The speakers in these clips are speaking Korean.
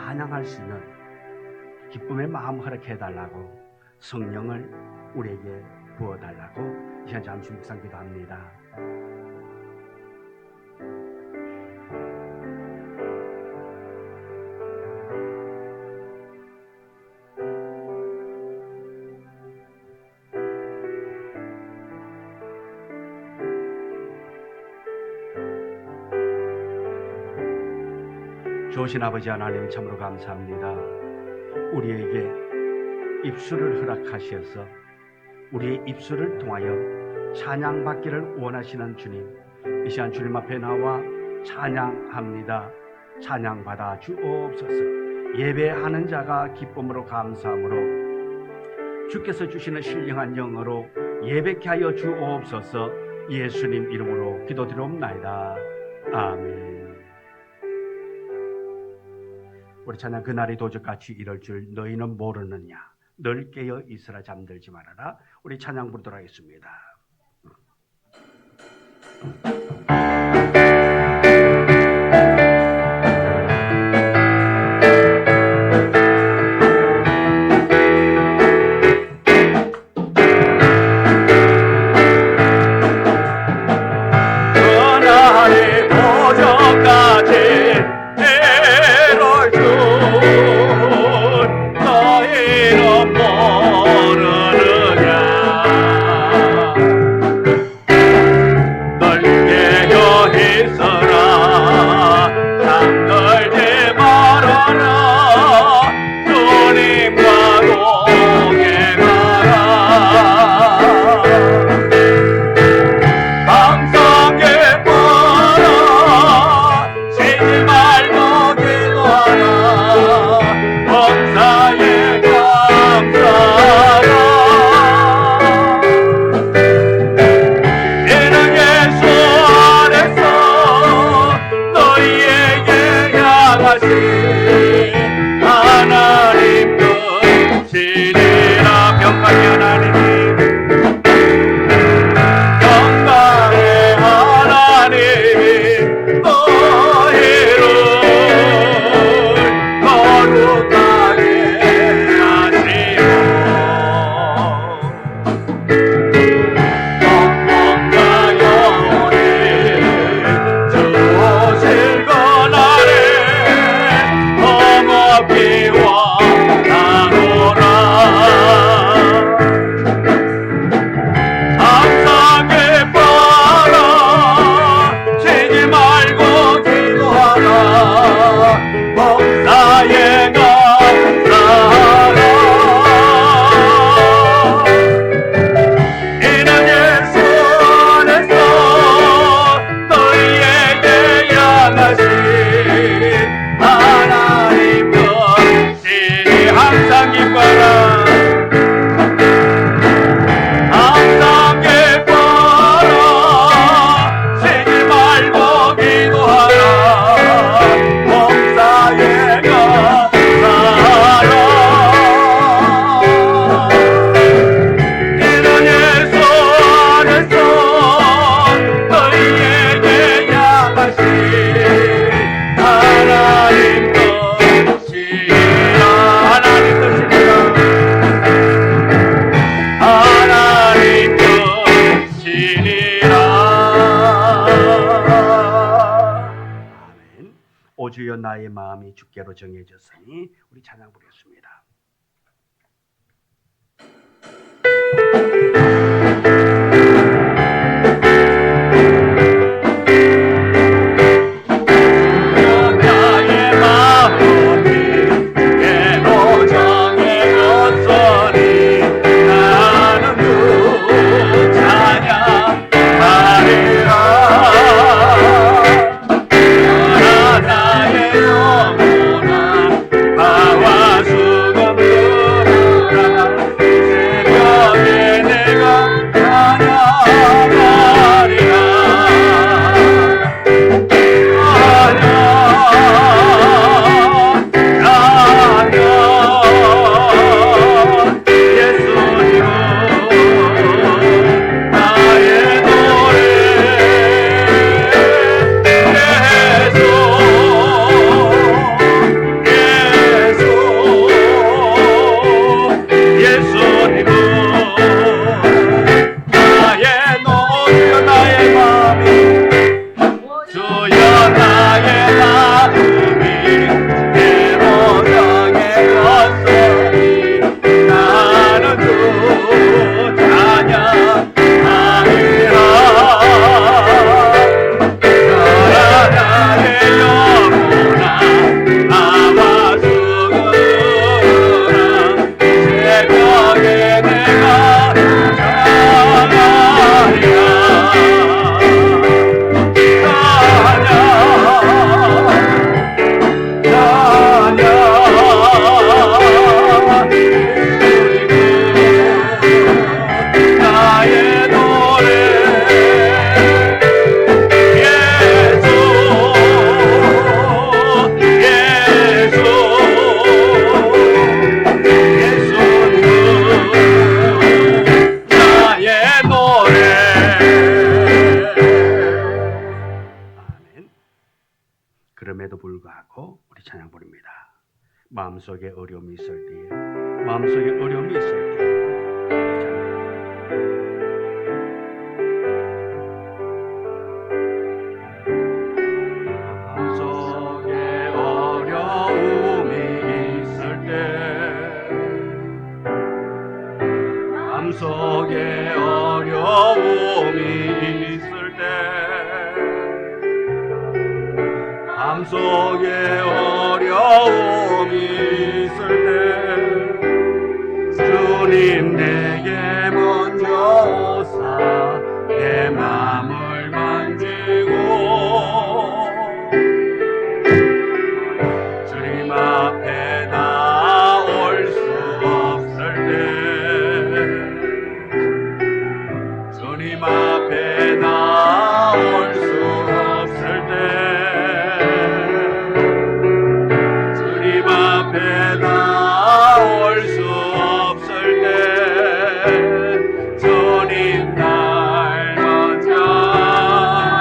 찬양할 수 있는 기쁨의 마음 허락해달라고, 성령을 우리에게 부어달라고 이 시간 잠시 묵상 기도합니다. 좋으신 아버지 하나님, 참으로 감사합니다. 우리에게 입술을 허락하셔서 우리의 입술을 통하여 찬양받기를 원하시는 주님, 이 시간 주님 앞에 나와 찬양합니다. 찬양받아 주옵소서. 예배하는 자가 기쁨으로 감사함으로 주께서 주시는 신령한 영으로 예배케 하여 주옵소서. 예수님 이름으로 기도드리옵나이다. 아멘. 우리 찬양, 그날이 도적같이 이럴 줄 너희는 모르느냐, 늘 깨어 있으라 잠들지 말아라. 우리 찬양 부르도록 하겠습니다. 그날이 도적같이 오 주여, 나의 마음이 주께로 정해졌으니. 우리 찬양 부르겠습니다. 나의 영혼아, 나와 수고 우리 찬양 부릅니다. 마음속에 어려움이 있을 때, 마음속에 어려움이 있을 때 우리 찬양. 마음속에 어려움이 있을 때, 마음속에 어려움이 있을 때, 마음속에 어려움이 있을 때 주님 내게 먼저 오사 내 마음을 만지고 주님 앞에 나올 수 없을 때 주님 앞에 나올 수 없을 때 주님 앞에 나올 수 없을 때 주님 날 먼저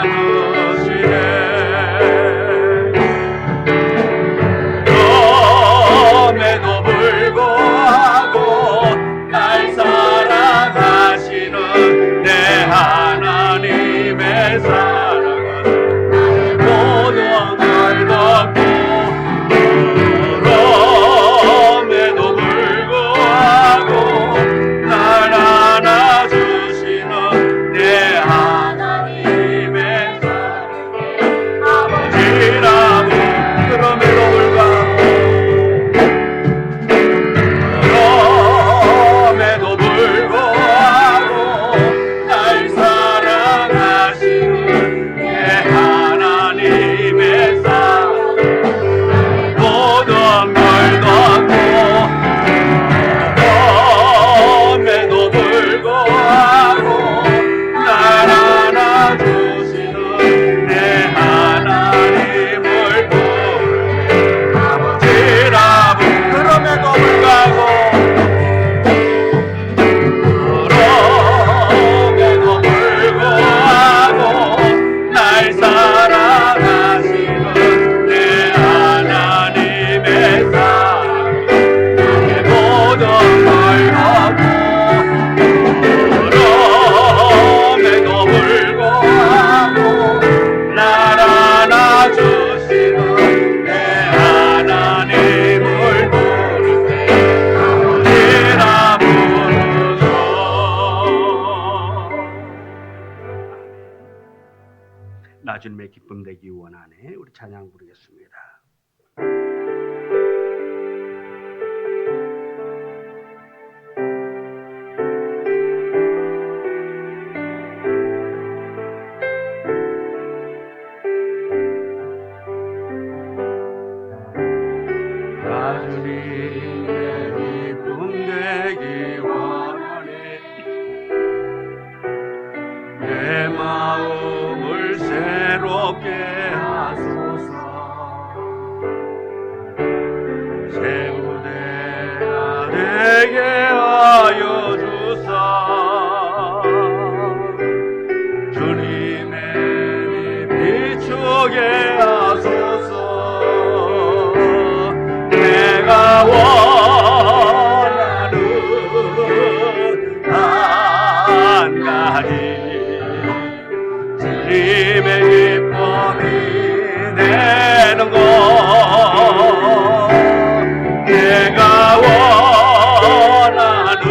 안으시네. 그럼에도 불구하고 날 사랑하시는 내 하나님의 사랑은 모든 걸 덮고 그럼에도 불구하고 날 안아주시는 내 하나님의 사랑의 아버지라고. 그럼에도 불구하고 그럼에도 불구하고 날 사랑하시는 내 하나님의 사랑 모든 걸 덮고 그럼에도 불구하고 날 안아주시는 내 하나님을 부르네. 아버지라고. 그럼에도 불구하고 그럼에도 불구하고 날 사랑하시는 내 하나님의 사랑 나의 모든 걸 덮고 그럼에도 불구하고 날 안아주시는 내 하나님을 부르네. 아버지라 부르소. 나 주님의 기쁨 되기 원하네. 우리 찬양 부르겠습니다. 나 주님의 기쁨 되기 원하네. 내 마음을 새롭게 하소서. 새 무대가 되게 하여 주사. 주님의 빛 비추게 하소서. 내가 원하는 한 가지 주님의 기쁨이 되는 것. 내가 원하는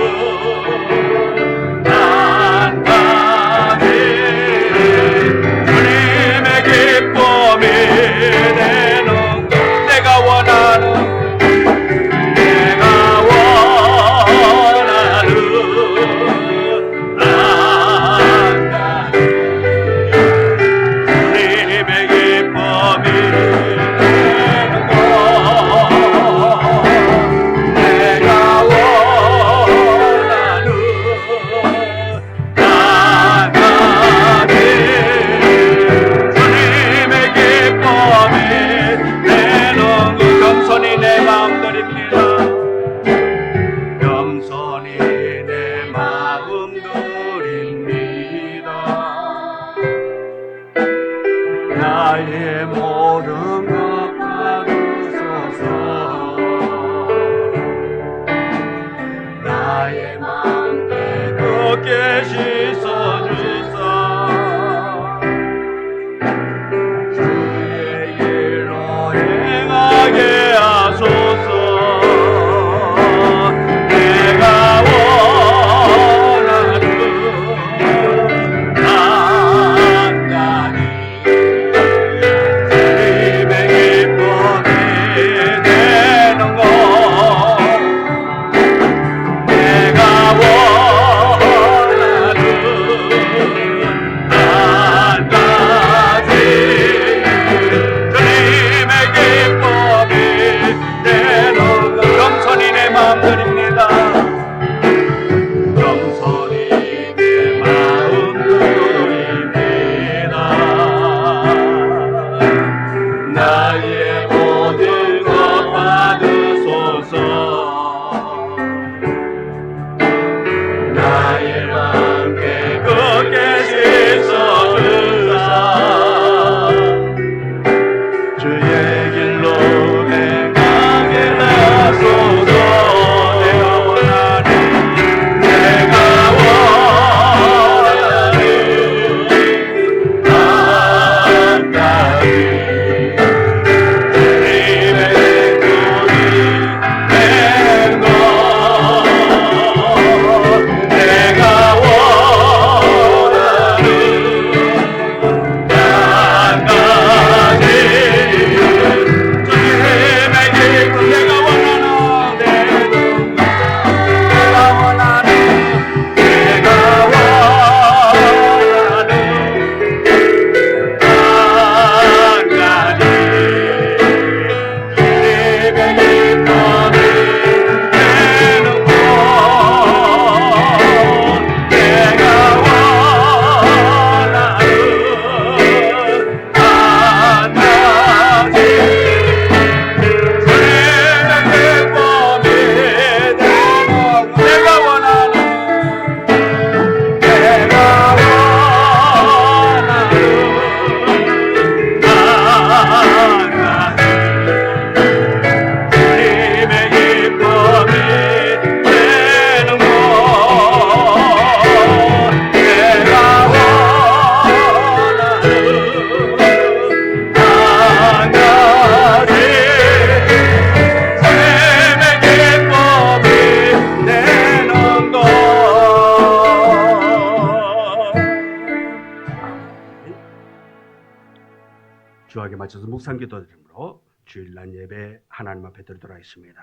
맞춰서 묵상기도 드림으로 주일날 예배 하나님 앞에 드리도록 하겠습니다.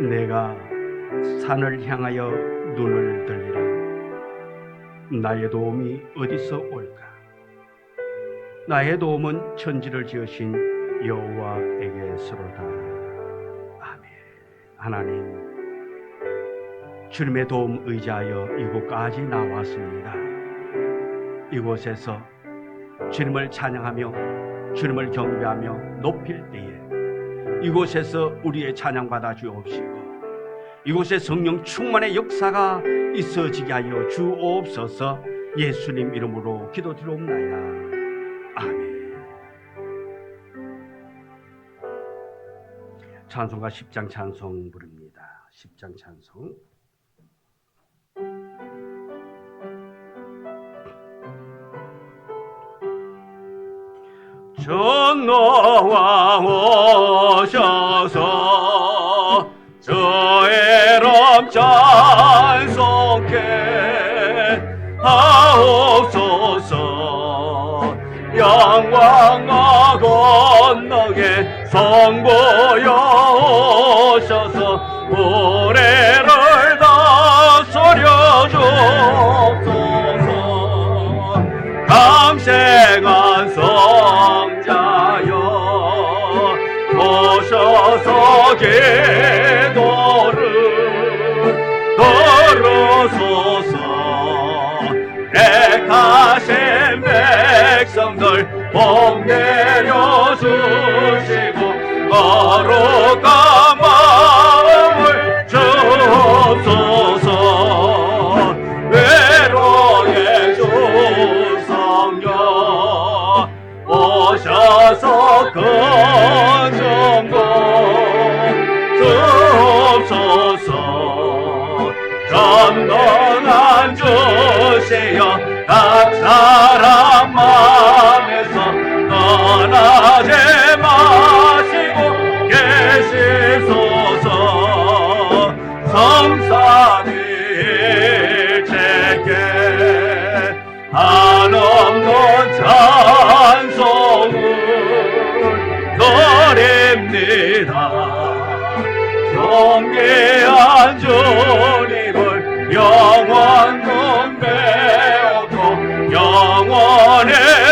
내가 산을 향하여 눈을 들리라. 나의 도움이 어디서 올까? 나의 도움은 천지를 지으신 여호와에게서로다. 아멘. 하나님, 주님의 도움 의지하여 이곳까지 나왔습니다. 이곳에서 주님을 찬양하며 주님을 경배하며 높일 때에 이곳에서 우리의 찬양 받아 주옵시고 이곳에 성령 충만의 역사가 있어지게 하여 주옵소서. 예수님 이름으로 기도드리옵나이다. 아멘. 찬송가 10장 찬송 부릅니다. 10장 찬송. 전노왕 오셔서 저의 럼 찬송케 하옵소서. 영광과 건너게 성보여 오셔서 우리를 다스려 주옵소서. 감생한 성자여 오셔서 기도를 들으소서. 택하신 백성들 복 내려주시고 거룩한 마음을 주옵소서. 외로의 주 성령 오셔서 근성고 주옵소서. 전능한 주시여 각 사람 마음에서 떠나지 마시고 계시소서. 성삼일체께 한없는 찬송을 드립니다. 존귀한 주님을 영원 경배하고 영원히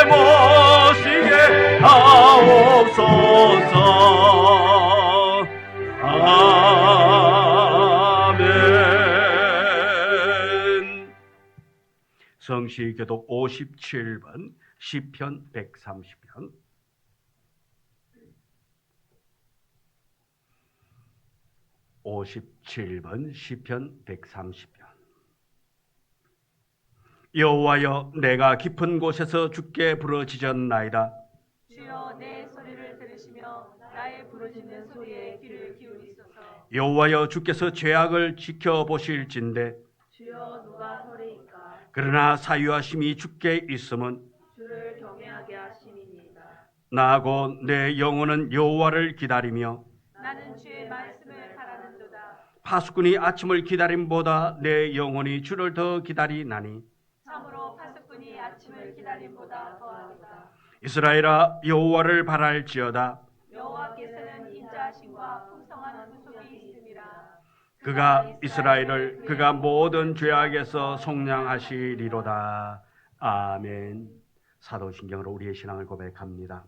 모시게 하옵소서. 아멘. 성시교독 57번 시편 130편. 시편 130편. 여호와여, 내가 깊은 곳에서 주께 부르짖었나이다. 주여, 내 소리를 들으시며 나의 부르짖는 소리에 귀를 기울이소서. 여호와여, 주께서 죄악을 지켜보실진대. 주여, 누가 서리이까? 그러나 사유하심이 주께 있음은 주를 경외하게 하심이니이다. 나하고 내 영혼은 여호와를 기다리며 나는 주의 말씀을 바라는도다. 파수꾼이 아침을 기다림보다 내 영혼이 주를 더 기다리나니. 참으로 파수꾼이 아침을 기다림보다 더하도다. 이스라엘아, 여호와를 바랄지어다. 여호와께서는 인자하심과 풍성한 구속이 있음이라. 그가 이스라엘을 그가 모든 죄악에서 속량하시리로다. 아멘. 사도신경으로 우리의 신앙을 고백합니다.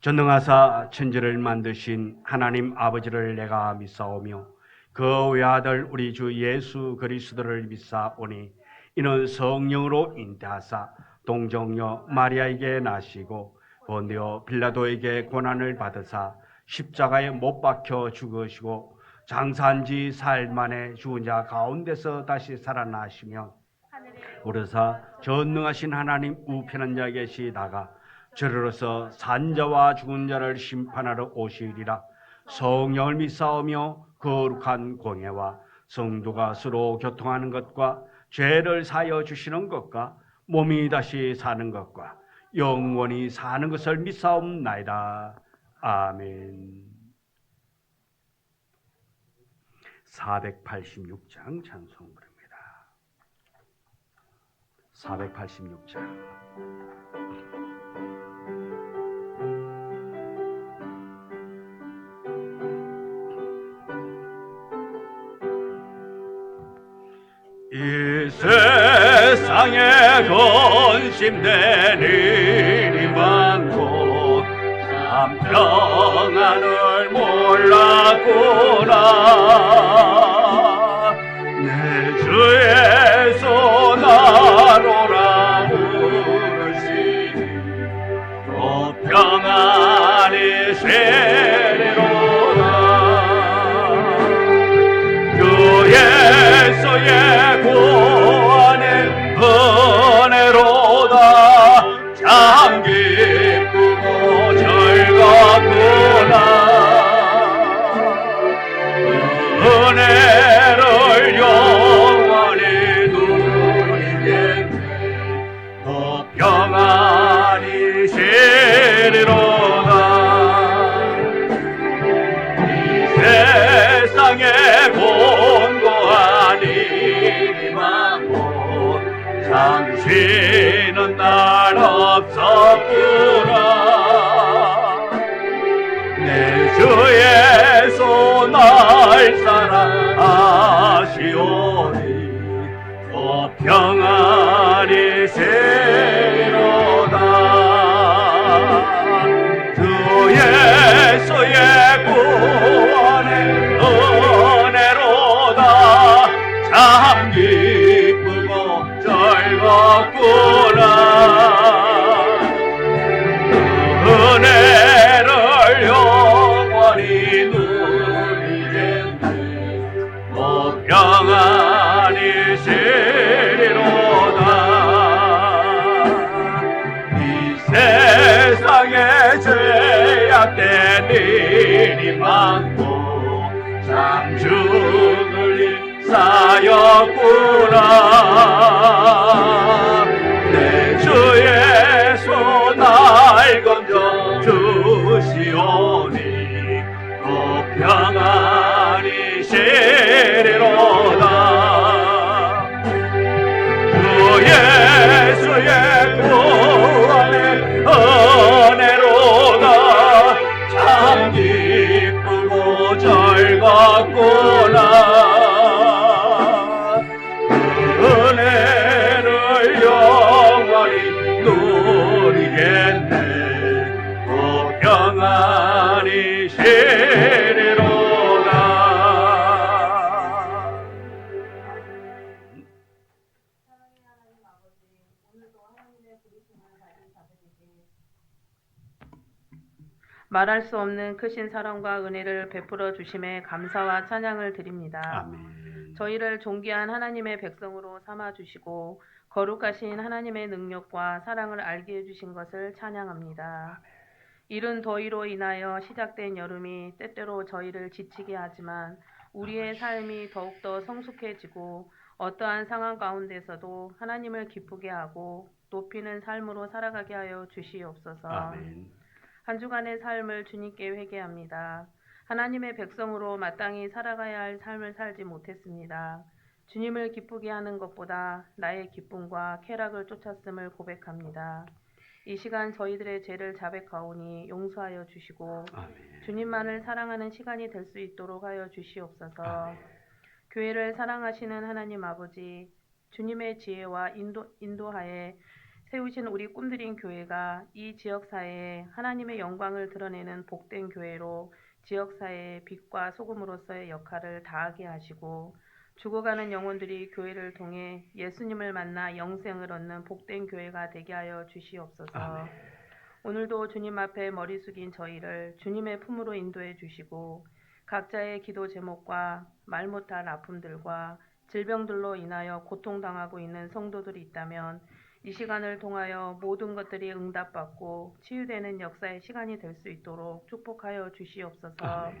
전능하사 천지를 만드신 하나님 아버지를 내가 믿사오며 그 외아들 우리 주 예수 그리스도를 믿사오니 이는 성령으로 잉태하사 동정녀 마리아에게 나시고 본디오 빌라도에게 고난을 받으사 십자가에 못 박혀 죽으시고 장사한 지 사흘 만에 죽은 자 가운데서 다시 살아나시며 오르사 전능하신 하나님 우편한 자 계시다가 저리로서 산자와 죽은 자를 심판하러 오시리라. 성령을 믿사오며 거룩한 공예와 성도가 서로 교통하는 것과 죄를 사여 주시는 것과 몸이 다시 사는 것과 영원히 사는 것을 믿사옵나이다. 아멘. 486장 찬송 부릅니다. 486장. 이 세상에 건심된 일이 많고 참 평안을 몰랐구나. 내 주에서 나로라 부르시니 또 평안이 세리로다. 주에서의 구원은 은혜로다. 참 기쁘고 즐겁구나. 은혜를 영원히 누리겠네. 또 평안이 세리로다. 이 세상에 곤고한 일이 많고 잠시는 날 없었구나. 내 주에서 날 사랑하시오니 또 평안이 세리로다. 주 예수의 구원의 은혜로다. 참 기쁘고 즐겁구나. 은혜를 영원히 누리겠네. 또 평안이 세리로다. 이 세상에 죄악된 일이 많고 참 죽을 일 쌓였구나. 내 주의 손 날 건져 주시오니 또 평안이 세리로다. 주 예수의 구원의 은혜로다. 참 기쁘고 즐겁구나. 은혜를 영원히 누리겠네. 또 평안이 세리로다. 사랑의 하나님 아버지, 오늘도 하나님의 부르심을 가진 자들에게 말할 수 없는 크신 사랑과 은혜를 베풀어 주심에 감사와 찬양을 드립니다. 아멘. 저희를 존귀한 하나님의 백성으로 삼아 주시고 거룩하신 하나님의 능력과 사랑을 알게 해주신 것을 찬양합니다. 이른 더위로 인하여 시작된 여름이 때때로 저희를 지치게 하지만 우리의 삶이 더욱더 성숙해지고 어떠한 상황 가운데서도 하나님을 기쁘게 하고 높이는 삶으로 살아가게 하여 주시옵소서. 아멘. 한 주간의 삶을 주님께 회개합니다. 하나님의 백성으로 마땅히 살아가야 할 삶을 살지 못했습니다. 주님을 기쁘게 하는 것보다 나의 기쁨과 쾌락을 쫓았음을 고백합니다. 이 시간 저희들의 죄를 자백하오니 용서하여 주시고 아멘. 주님만을 사랑하는 시간이 될 수 있도록 하여 주시옵소서. 아멘. 교회를 사랑하시는 하나님 아버지, 주님의 지혜와 인도하에 세우신 우리 꿈드린 교회가 이 지역사회에 하나님의 영광을 드러내는 복된 교회로 지역사회의 빛과 소금으로서의 역할을 다하게 하시고 죽어가는 영혼들이 교회를 통해 예수님을 만나 영생을 얻는 복된 교회가 되게 하여 주시옵소서. 아멘. 오늘도 주님 앞에 머리 숙인 저희를 주님의 품으로 인도해 주시고 각자의 기도 제목과 말 못할 아픔들과 질병들로 인하여 고통당하고 있는 성도들이 있다면 이 시간을 통하여 모든 것들이 응답받고 치유되는 역사의 시간이 될 수 있도록 축복하여 주시옵소서. 아멘.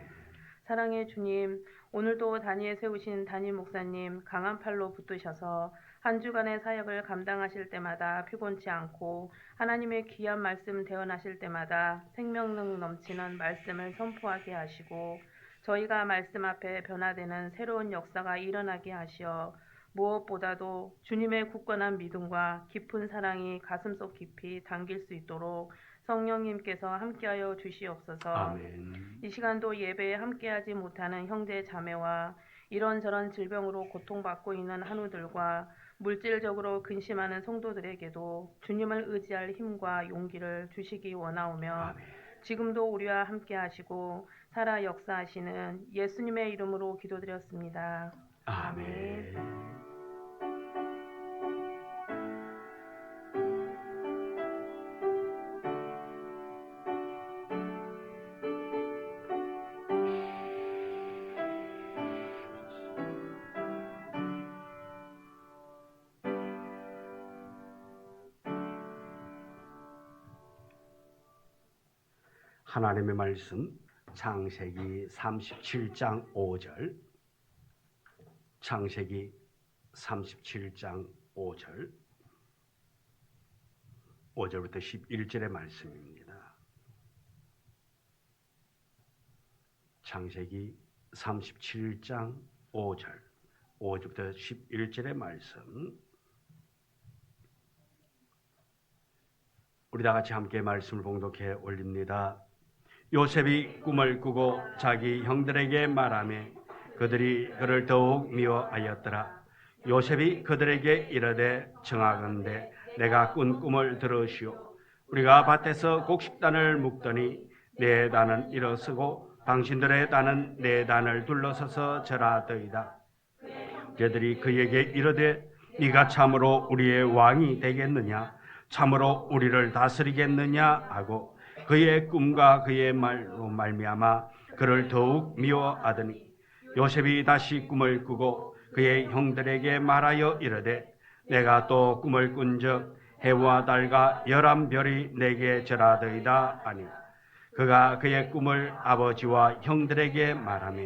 사랑의 주님, 오늘도 단위에 세우신 담임 목사님 강한 팔로 붙드셔서 한 주간의 사역을 감당하실 때마다 피곤치 않고 하나님의 귀한 말씀 대언하실 때마다 생명력 넘치는 말씀을 선포하게 하시고 저희가 말씀 앞에 변화되는 새로운 역사가 일어나게 하시어 무엇보다도 주님의 굳건한 믿음과 깊은 사랑이 가슴속 깊이 담길 수 있도록 성령님께서 함께하여 주시옵소서. 아멘. 이 시간도 예배에 함께하지 못하는 형제 자매와 이런저런 질병으로 고통받고 있는 한우들과 물질적으로 근심하는 성도들에게도 주님을 의지할 힘과 용기를 주시기 원하오며 아멘. 지금도 우리와 함께하시고 살아 역사하시는 예수님의 이름으로 기도드렸습니다. 아멘. 하나님의 말씀 창세기 37장 5절, 창세기 37장 5절, 5절부터 11절의 말씀입니다. 창세기 37장 5절, 5절부터 11절의 말씀, 우리 다 같이 함께 말씀을 봉독해 올립니다. 요셉이 꿈을 꾸고 자기 형들에게 말하매 그들이 그를 더욱 미워하였더라. 요셉이 그들에게 이르되 청하건대 내가 꾼 꿈을 들으시오. 우리가 밭에서 곡식단을 묶더니 내 단은 일어서고 당신들의 단은 내 단을 둘러서서 절하더이다. 그들이 그에게 이르되 네가 참으로 우리의 왕이 되겠느냐? 참으로 우리를 다스리겠느냐? 하고 그의 꿈과 그의 말로 말미암아 그를 더욱 미워하더니 요셉이 다시 꿈을 꾸고 그의 형들에게 말하여 이르되 내가 또 꿈을 꾼적 해와 달과 11별이 내게 절하더이다 하니 그가 그의 꿈을 아버지와 형들에게 말하며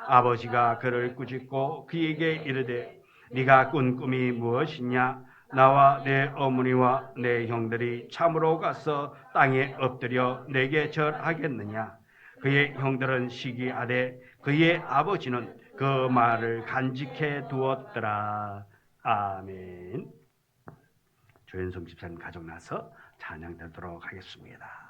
아버지가 그를 꾸짖고 그에게 이르되 네가 꾼 꿈이 무엇이냐? 나와 내 어머니와 내 형들이 참으로 가서 땅에 엎드려 내게 절하겠느냐? 그의 형들은 시기하되 그의 아버지는 그 말을 간직해 두었더라. 아멘. 조현성 집사님 가족 나서 찬양 드리도록 하겠습니다.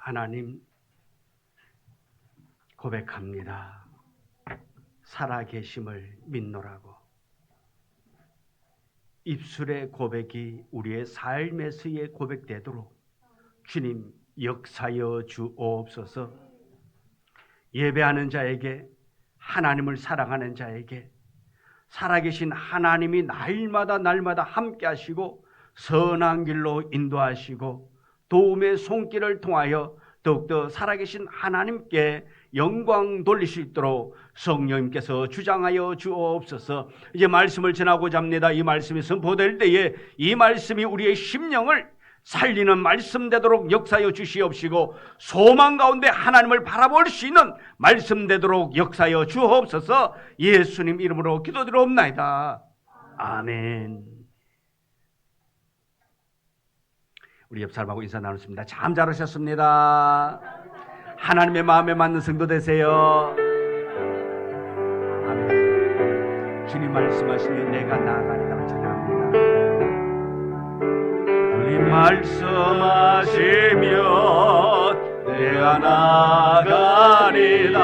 하나님 고백합니다. 살아계심을 믿노라고. 입술의 고백이 우리의 삶에서의 고백되도록 주님 역사여 주옵소서. 예배하는 자에게, 하나님을 사랑하는 자에게 살아계신 하나님이 날마다 함께 하시고 선한 길로 인도하시고 도움의 손길을 통하여 더욱더 살아계신 하나님께 영광 돌릴 수 있도록 성령님께서 주장하여 주옵소서. 이제 말씀을 전하고자 합니다. 이 말씀이 선포될 때에 이 말씀이 우리의 심령을 살리는 말씀 되도록 역사하여 주시옵시고 소망 가운데 하나님을 바라볼 수 있는 말씀 되도록 역사하여 주옵소서. 예수님 이름으로 기도드리옵나이다. 아멘. 우리 옆 사람하고 인사 나눴습니다. 참 잘하셨습니다. 하나님의 마음에 맞는 성도 되세요. 아멘. 주님 말씀하시면 내가 나아가리라 찬양합니다. 주님 말씀하시면 내가 나아가리라.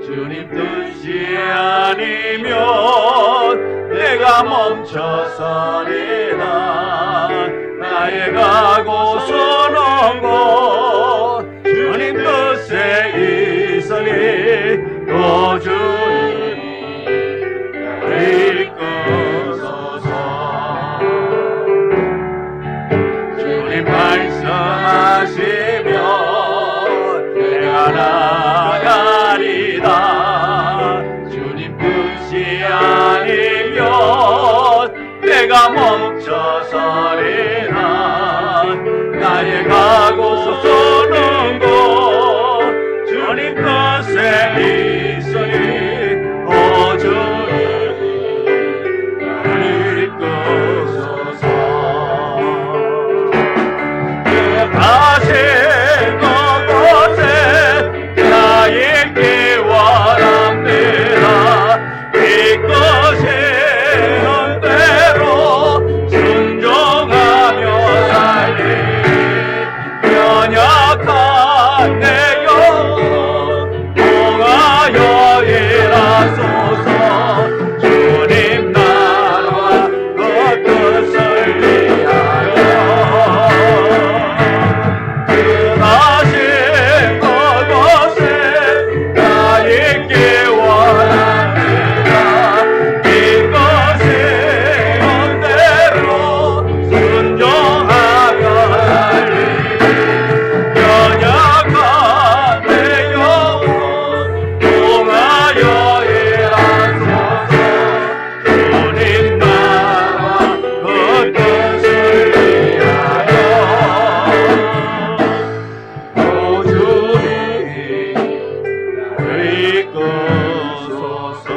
주님 뜻이 아니면 내가 멈춰서리라. 나의 가고 서는 곳 주님 뜻에 있으니 또 주님 나를 이끄소서. 주님 말씀하시면 내가 나가리다. 주님 뜻이 아니면 내가 멈춰서리라. 나의 가고 서는 곳 주님 뜻에 있으니 오 주님 나를 이끄소서. 다시 그곳에 나의 길과 남들아 이끄시는 대로 순종하며 살리. 연약한 내 영혼 통하여 일하소서. 주님 나라와 그 뜻을 위하여 다시 그곳에 나 있기 원합니다. 이것이 언대로 순종하며 살리. 연약한 내 영혼 통하여 일하소서. 주님 나라와 그 뜻을 위하여 오 주님 나를 이끄소서.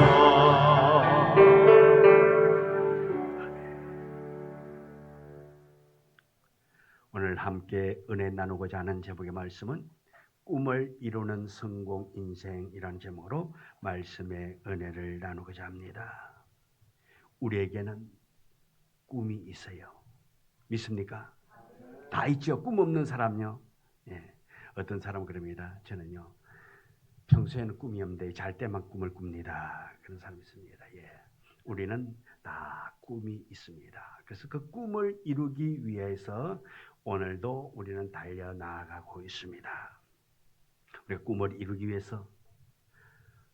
오늘 함께 은혜 나누고자 하는 제목의 말씀은 꿈을 이루는 성공 인생이라는 제목으로 말씀의 은혜를 나누고자 합니다. 우리에게는 꿈이 있어요. 믿습니까? 다 있죠. 꿈 없는 사람요. 예. 어떤 사람은 그럽니다. 저는요 평소에는 꿈이 없는데 잘 때만 꿈을 꿉니다. 그런 사람이 있습니다. 예. 우리는 다 꿈이 있습니다. 그래서 그 꿈을 이루기 위해서 오늘도 우리는 달려 나아가고 있습니다. 우리가 꿈을 이루기 위해서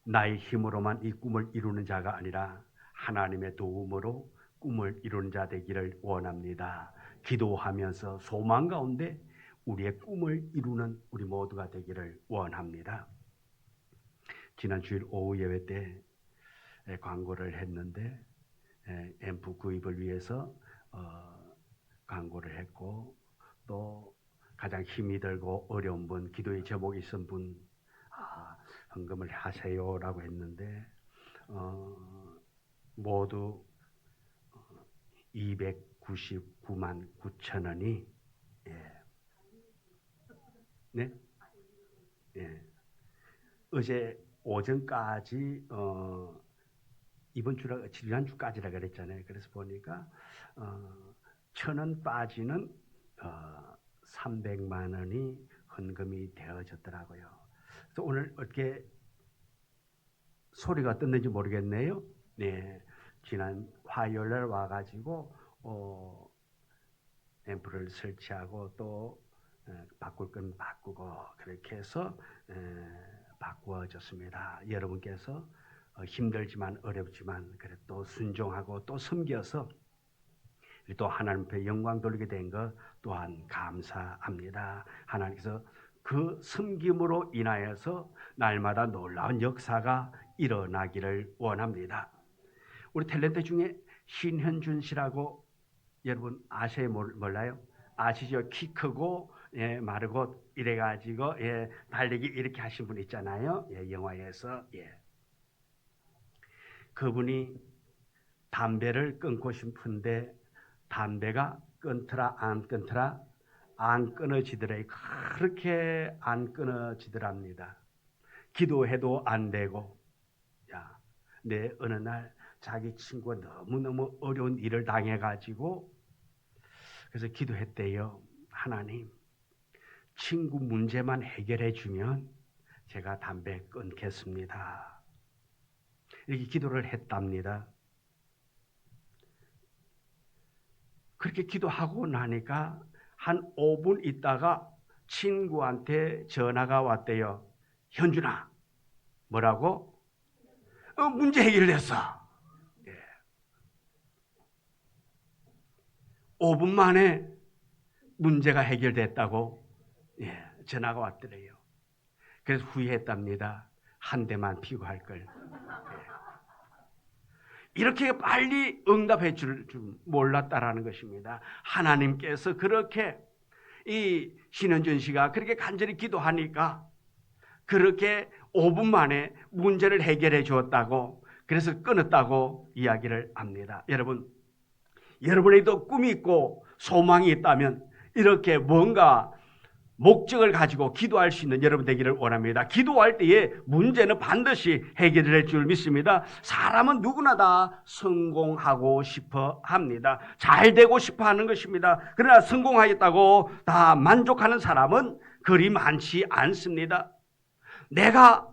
나의 힘으로만 이 꿈을 이루는 자가 아니라 하나님의 도움으로 꿈을 이루는 자 되기를 원합니다. 기도하면서 소망 가운데 우리의 꿈을 이루는 우리 모두가 되기를 원합니다. 지난 주일 오후 예배 때 광고를 했는데 앰프 구입을 위해서 광고를 했고 또 가장 힘이 들고 어려운 분, 기도의 제목이 있은 분 헌금을 하세요라고 했는데 모두 299만 9천 원이 네? 예. 어제 오전까지 이번 주라 지난주까지라 그랬잖아요. 그래서 보니까 1,000원 빠지는 300만 원이 헌금이 되어졌더라고요. 그래서 오늘 어떻게 소리가 떴는지 모르겠네요. 네, 지난 화요일날 와가지고 앰프를 설치하고 또 바꿀 건 바꾸고 그렇게 해서 바꾸어졌습니다. 여러분께서 힘들지만 어렵지만 그래도 순종하고 또 섬겨서 또 하나님 앞에 영광 돌리게 된 것 또한 감사합니다. 하나님께서 그 섬김으로 인하여서 날마다 놀라운 역사가 일어나기를 원합니다. 우리 탤런트 중에 신현준 씨라고 여러분 아세요? 몰라요? 아시죠? 키 크고 마르고 이래가지고 달리기 이렇게 하신 분 있잖아요. 영화에서 그분이 담배를 끊고 싶은데 담배가 끊더라 안 끊더라 안 끊어지더래. 그렇게 안 끊어지더랍니다. 기도해도 안 되고 내 어느 날 자기 친구가 너무너무 어려운 일을 당해가지고 그래서 기도했대요. 하나님, 친구 문제만 해결해 주면 제가 담배 끊겠습니다. 이렇게 기도를 했답니다. 그렇게 기도하고 나니까 한 5분 있다가 친구한테 전화가 왔대요. 현준아, 뭐라고? 문제 해결됐어. 5분 만에 문제가 해결됐다고 전화가 왔더래요. 그래서 후회했답니다. 한 대만 피고 할 걸. 이렇게 빨리 응답해 줄 몰랐다라는 것입니다. 하나님께서 그렇게 이 신현준 씨가 그렇게 간절히 기도하니까 그렇게 5분 만에 문제를 해결해 주었다고, 그래서 끊었다고 이야기를 합니다. 여러분에게도 꿈이 있고 소망이 있다면 이렇게 뭔가 목적을 가지고 기도할 수 있는 여러분 되기를 원합니다. 기도할 때에 문제는 반드시 해결될 줄 믿습니다. 사람은 누구나 다 성공하고 싶어 합니다. 잘 되고 싶어 하는 것입니다. 그러나 성공하겠다고 다 만족하는 사람은 그리 많지 않습니다. 내가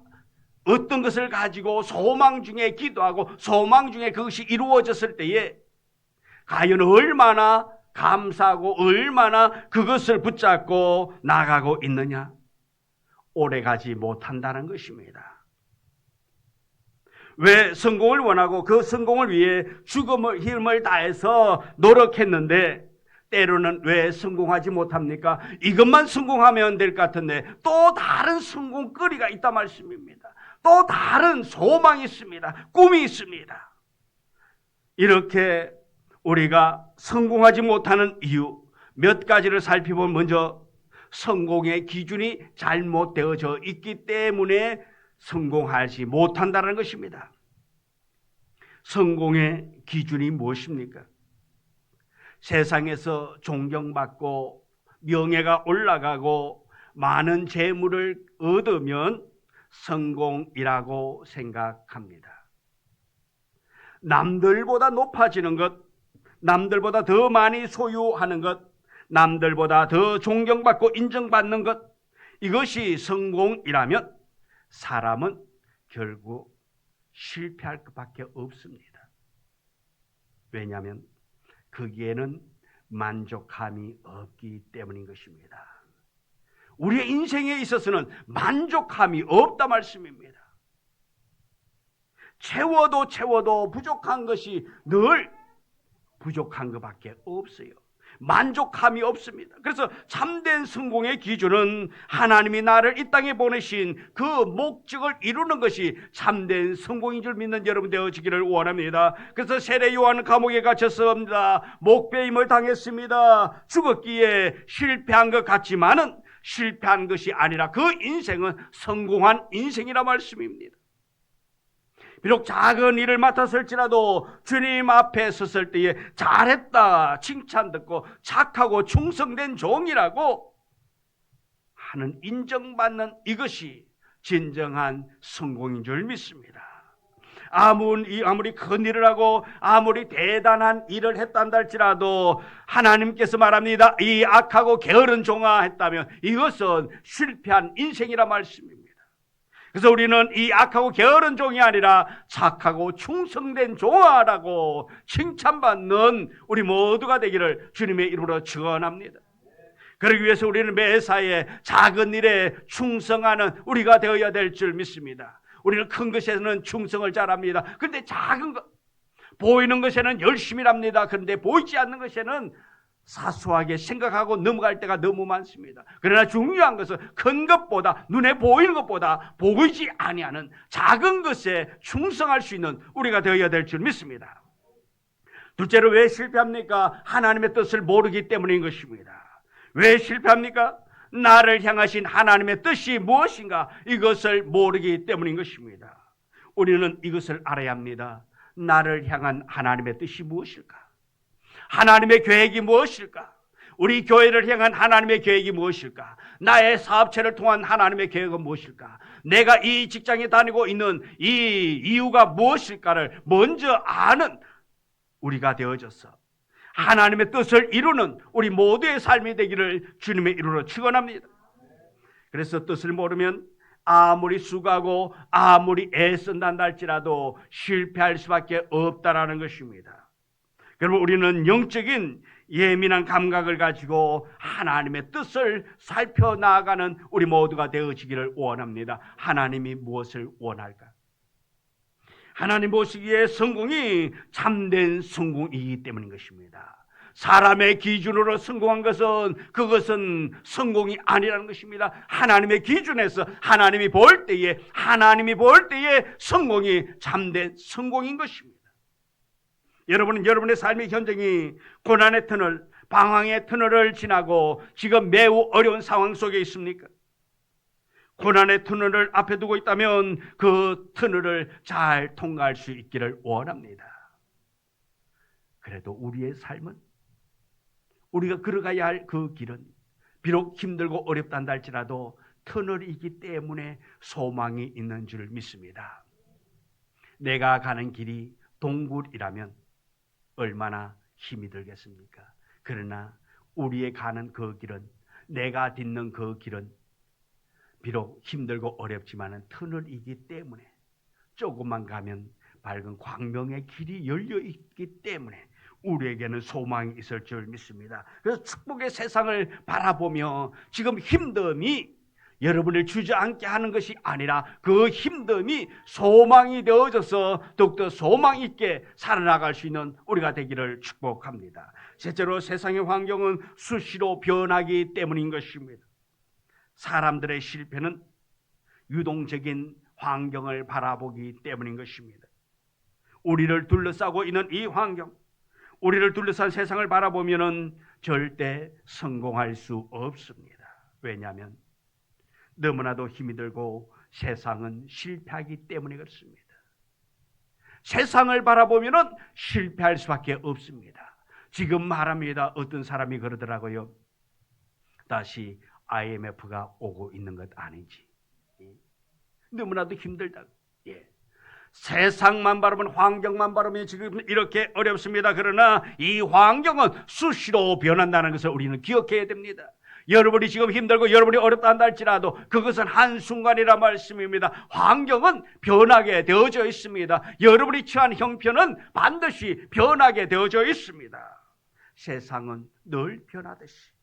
어떤 것을 가지고 소망 중에 기도하고 소망 중에 그것이 이루어졌을 때에 과연 얼마나 감사하고 얼마나 그것을 붙잡고 나가고 있느냐? 오래가지 못한다는 것입니다. 왜 성공을 원하고 그 성공을 위해 죽음을 힘을 다해서 노력했는데 때로는 왜 성공하지 못합니까? 이것만 성공하면 될 것 같은데 또 다른 성공거리가 있단 말씀입니다. 또 다른 소망이 있습니다. 꿈이 있습니다. 이렇게 우리가 성공하지 못하는 이유 몇 가지를 살펴보면, 먼저 성공의 기준이 잘못되어져 있기 때문에 성공하지 못한다는 것입니다. 성공의 기준이 무엇입니까? 세상에서 존경받고 명예가 올라가고 많은 재물을 얻으면 성공이라고 생각합니다. 남들보다 높아지는 것, 남들보다 더 많이 소유하는 것, 남들보다 더 존경받고 인정받는 것, 이것이 성공이라면 사람은 결국 실패할 것밖에 없습니다. 왜냐하면 거기에는 만족함이 없기 때문인 것입니다. 우리의 인생에 있어서는 만족함이 없다 말씀입니다. 채워도 부족한 것이 늘 부족한 것밖에 없어요. 만족함이 없습니다. 그래서 참된 성공의 기준은 하나님이 나를 이 땅에 보내신 그 목적을 이루는 것이 참된 성공인 줄 믿는 여러분 되어지기를 원합니다. 그래서 세례 요한은 감옥에 갇혔습니다. 목배임을 당했습니다. 죽었기에 실패한 것 같지만은 실패한 것이 아니라 그 인생은 성공한 인생이라 말씀입니다. 비록 작은 일을 맡았을지라도 주님 앞에 섰을 때에 잘했다 칭찬 듣고 착하고 충성된 종이라고 하는 인정받는 이것이 진정한 성공인 줄 믿습니다. 아무리 큰 일을 하고 아무리 대단한 일을 했단다 할지라도 하나님께서 말합니다. 이 악하고 게으른 종아 했다면 이것은 실패한 인생이라 말씀입니다. 그래서 우리는 이 악하고 게으른 종이 아니라 착하고 충성된 종아라고 칭찬받는 우리 모두가 되기를 주님의 이름으로 축원합니다. 그러기 위해서 우리는 매사에 작은 일에 충성하는 우리가 되어야 될 줄 믿습니다. 우리는 큰 것에는 충성을 잘합니다. 그런데 작은 것, 보이는 것에는 열심히 합니다. 그런데 보이지 않는 것에는 사소하게 생각하고 넘어갈 때가 너무 많습니다. 그러나 중요한 것은 큰 것보다, 눈에 보이는 것보다 보이지 아니하는 작은 것에 충성할 수 있는 우리가 되어야 될 줄 믿습니다. 둘째로 왜 실패합니까? 하나님의 뜻을 모르기 때문인 것입니다. 왜 실패합니까? 나를 향하신 하나님의 뜻이 무엇인가? 이것을 모르기 때문인 것입니다. 우리는 이것을 알아야 합니다. 나를 향한 하나님의 뜻이 무엇일까? 하나님의 계획이 무엇일까? 우리 교회를 향한 하나님의 계획이 무엇일까? 나의 사업체를 통한 하나님의 계획은 무엇일까? 내가 이 직장에 다니고 있는 이 이유가 무엇일까를 먼저 아는 우리가 되어져서 하나님의 뜻을 이루는 우리 모두의 삶이 되기를 주님의 이름으로 축원합니다. 그래서 뜻을 모르면 아무리 수고하고 아무리 애쓴다 할지라도 실패할 수밖에 없다라는 것입니다. 그러면 우리는 영적인 예민한 감각을 가지고 하나님의 뜻을 살펴나가는 우리 모두가 되어지기를 원합니다. 하나님이 무엇을 원할까? 하나님 보시기에 성공이 참된 성공이기 때문인 것입니다. 사람의 기준으로 성공한 것은 그것은 성공이 아니라는 것입니다. 하나님의 기준에서 하나님이 볼 때에 성공이 참된 성공인 것입니다. 여러분은 여러분의 삶의 현장이 고난의 터널, 방황의 터널을 지나고 지금 매우 어려운 상황 속에 있습니까? 고난의 터널을 앞에 두고 있다면 그 터널을 잘 통과할 수 있기를 원합니다. 그래도 우리의 삶은, 우리가 걸어가야 할 그 길은 비록 힘들고 어렵다 할지라도 터널이기 때문에 소망이 있는 줄 믿습니다. 내가 가는 길이 동굴이라면 얼마나 힘이 들겠습니까? 그러나 우리의 가는 그 길은, 내가 딛는 그 길은 비록 힘들고 어렵지만 터널이기 때문에 조금만 가면 밝은 광명의 길이 열려 있기 때문에 우리에게는 소망이 있을 줄 믿습니다. 그래서 축복의 세상을 바라보며 지금 힘듦이 여러분을 주저앉게 하는 것이 아니라 그 힘듦이 소망이 되어져서 더욱더 소망 있게 살아나갈 수 있는 우리가 되기를 축복합니다. 셋째로 세상의 환경은 수시로 변하기 때문인 것입니다. 사람들의 실패는 유동적인 환경을 바라보기 때문인 것입니다. 우리를 둘러싸고 있는 이 환경, 우리를 둘러싼 세상을 바라보면 절대 성공할 수 없습니다. 왜냐하면 너무나도 힘이 들고 세상은 실패하기 때문에 그렇습니다. 세상을 바라보면 실패할 수밖에 없습니다. 지금 말합니다. 어떤 사람이 그러더라고요. 다시 IMF가 오고 있는 것 아닌지. 너무나도 힘들다고. 세상만 바라보면, 환경만 바라보면 지금 이렇게 어렵습니다. 그러나 이 환경은 수시로 변한다는 것을 우리는 기억해야 됩니다. 여러분이 지금 힘들고 여러분이 어렵다 한다 할지라도 그것은 한순간이라 말씀입니다. 환경은 변하게 되어져 있습니다. 여러분이 처한 형편은 반드시 변하게 되어져 있습니다. 세상은 늘 변하듯이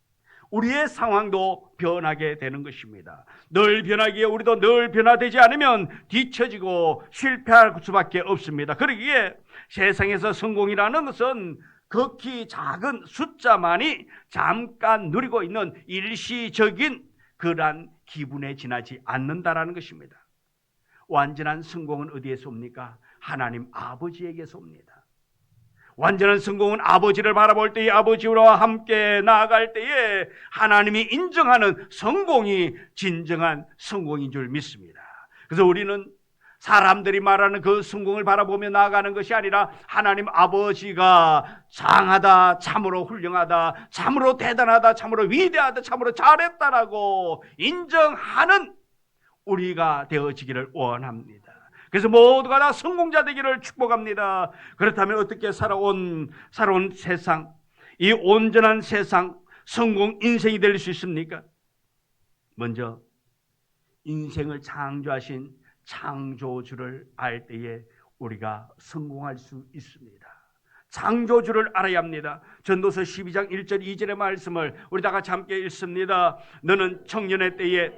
우리의 상황도 변하게 되는 것입니다. 늘 변하기에 우리도 늘 변화되지 않으면 뒤처지고 실패할 수밖에 없습니다. 그러기에 세상에서 성공이라는 것은 극히 작은 숫자만이 잠깐 누리고 있는 일시적인 그러한 기분에 지나지 않는다라는 것입니다. 완전한 성공은 어디에서 옵니까? 하나님 아버지에게서 옵니다. 완전한 성공은 아버지를 바라볼 때에, 아버지와 함께 나아갈 때에 하나님이 인정하는 성공이 진정한 성공인 줄 믿습니다. 그래서 우리는 사람들이 말하는 그 성공을 바라보며 나아가는 것이 아니라 하나님 아버지가 장하다, 참으로 훌륭하다, 참으로 대단하다, 참으로 위대하다, 참으로 잘했다라고 인정하는 우리가 되어지기를 원합니다. 그래서 모두가 다 성공자 되기를 축복합니다. 그렇다면 어떻게 살아온 세상, 이 온전한 세상, 성공 인생이 될 수 있습니까? 먼저 인생을 창조하신 창조주를 알 때에 우리가 성공할 수 있습니다. 창조주를 알아야 합니다. 전도서 12장 1절 2절의 말씀을 우리 다 같이 함께 읽습니다. 너는 청년의 때에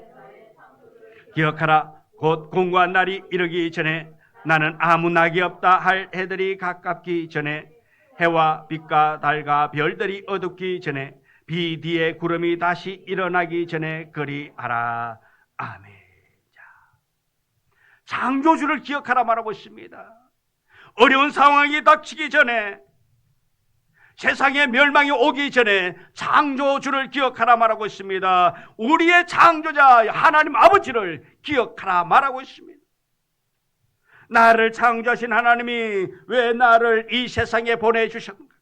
기억하라. 곧 공고한 날이 이르기 전에, 나는 아무 낙이 없다 할 해들이 가깝기 전에, 해와 빛과 달과 별들이 어둡기 전에, 비 뒤에 구름이 다시 일어나기 전에 그리하라. 아멘. 창조주를 기억하라 말하고 있습니다. 어려운 상황이 닥치기 전에, 세상의 멸망이 오기 전에 창조주를 기억하라 말하고 있습니다. 우리의 창조자 하나님 아버지를 기억하라 말하고 있습니다. 나를 창조하신 하나님이 왜 나를 이 세상에 보내주셨는가?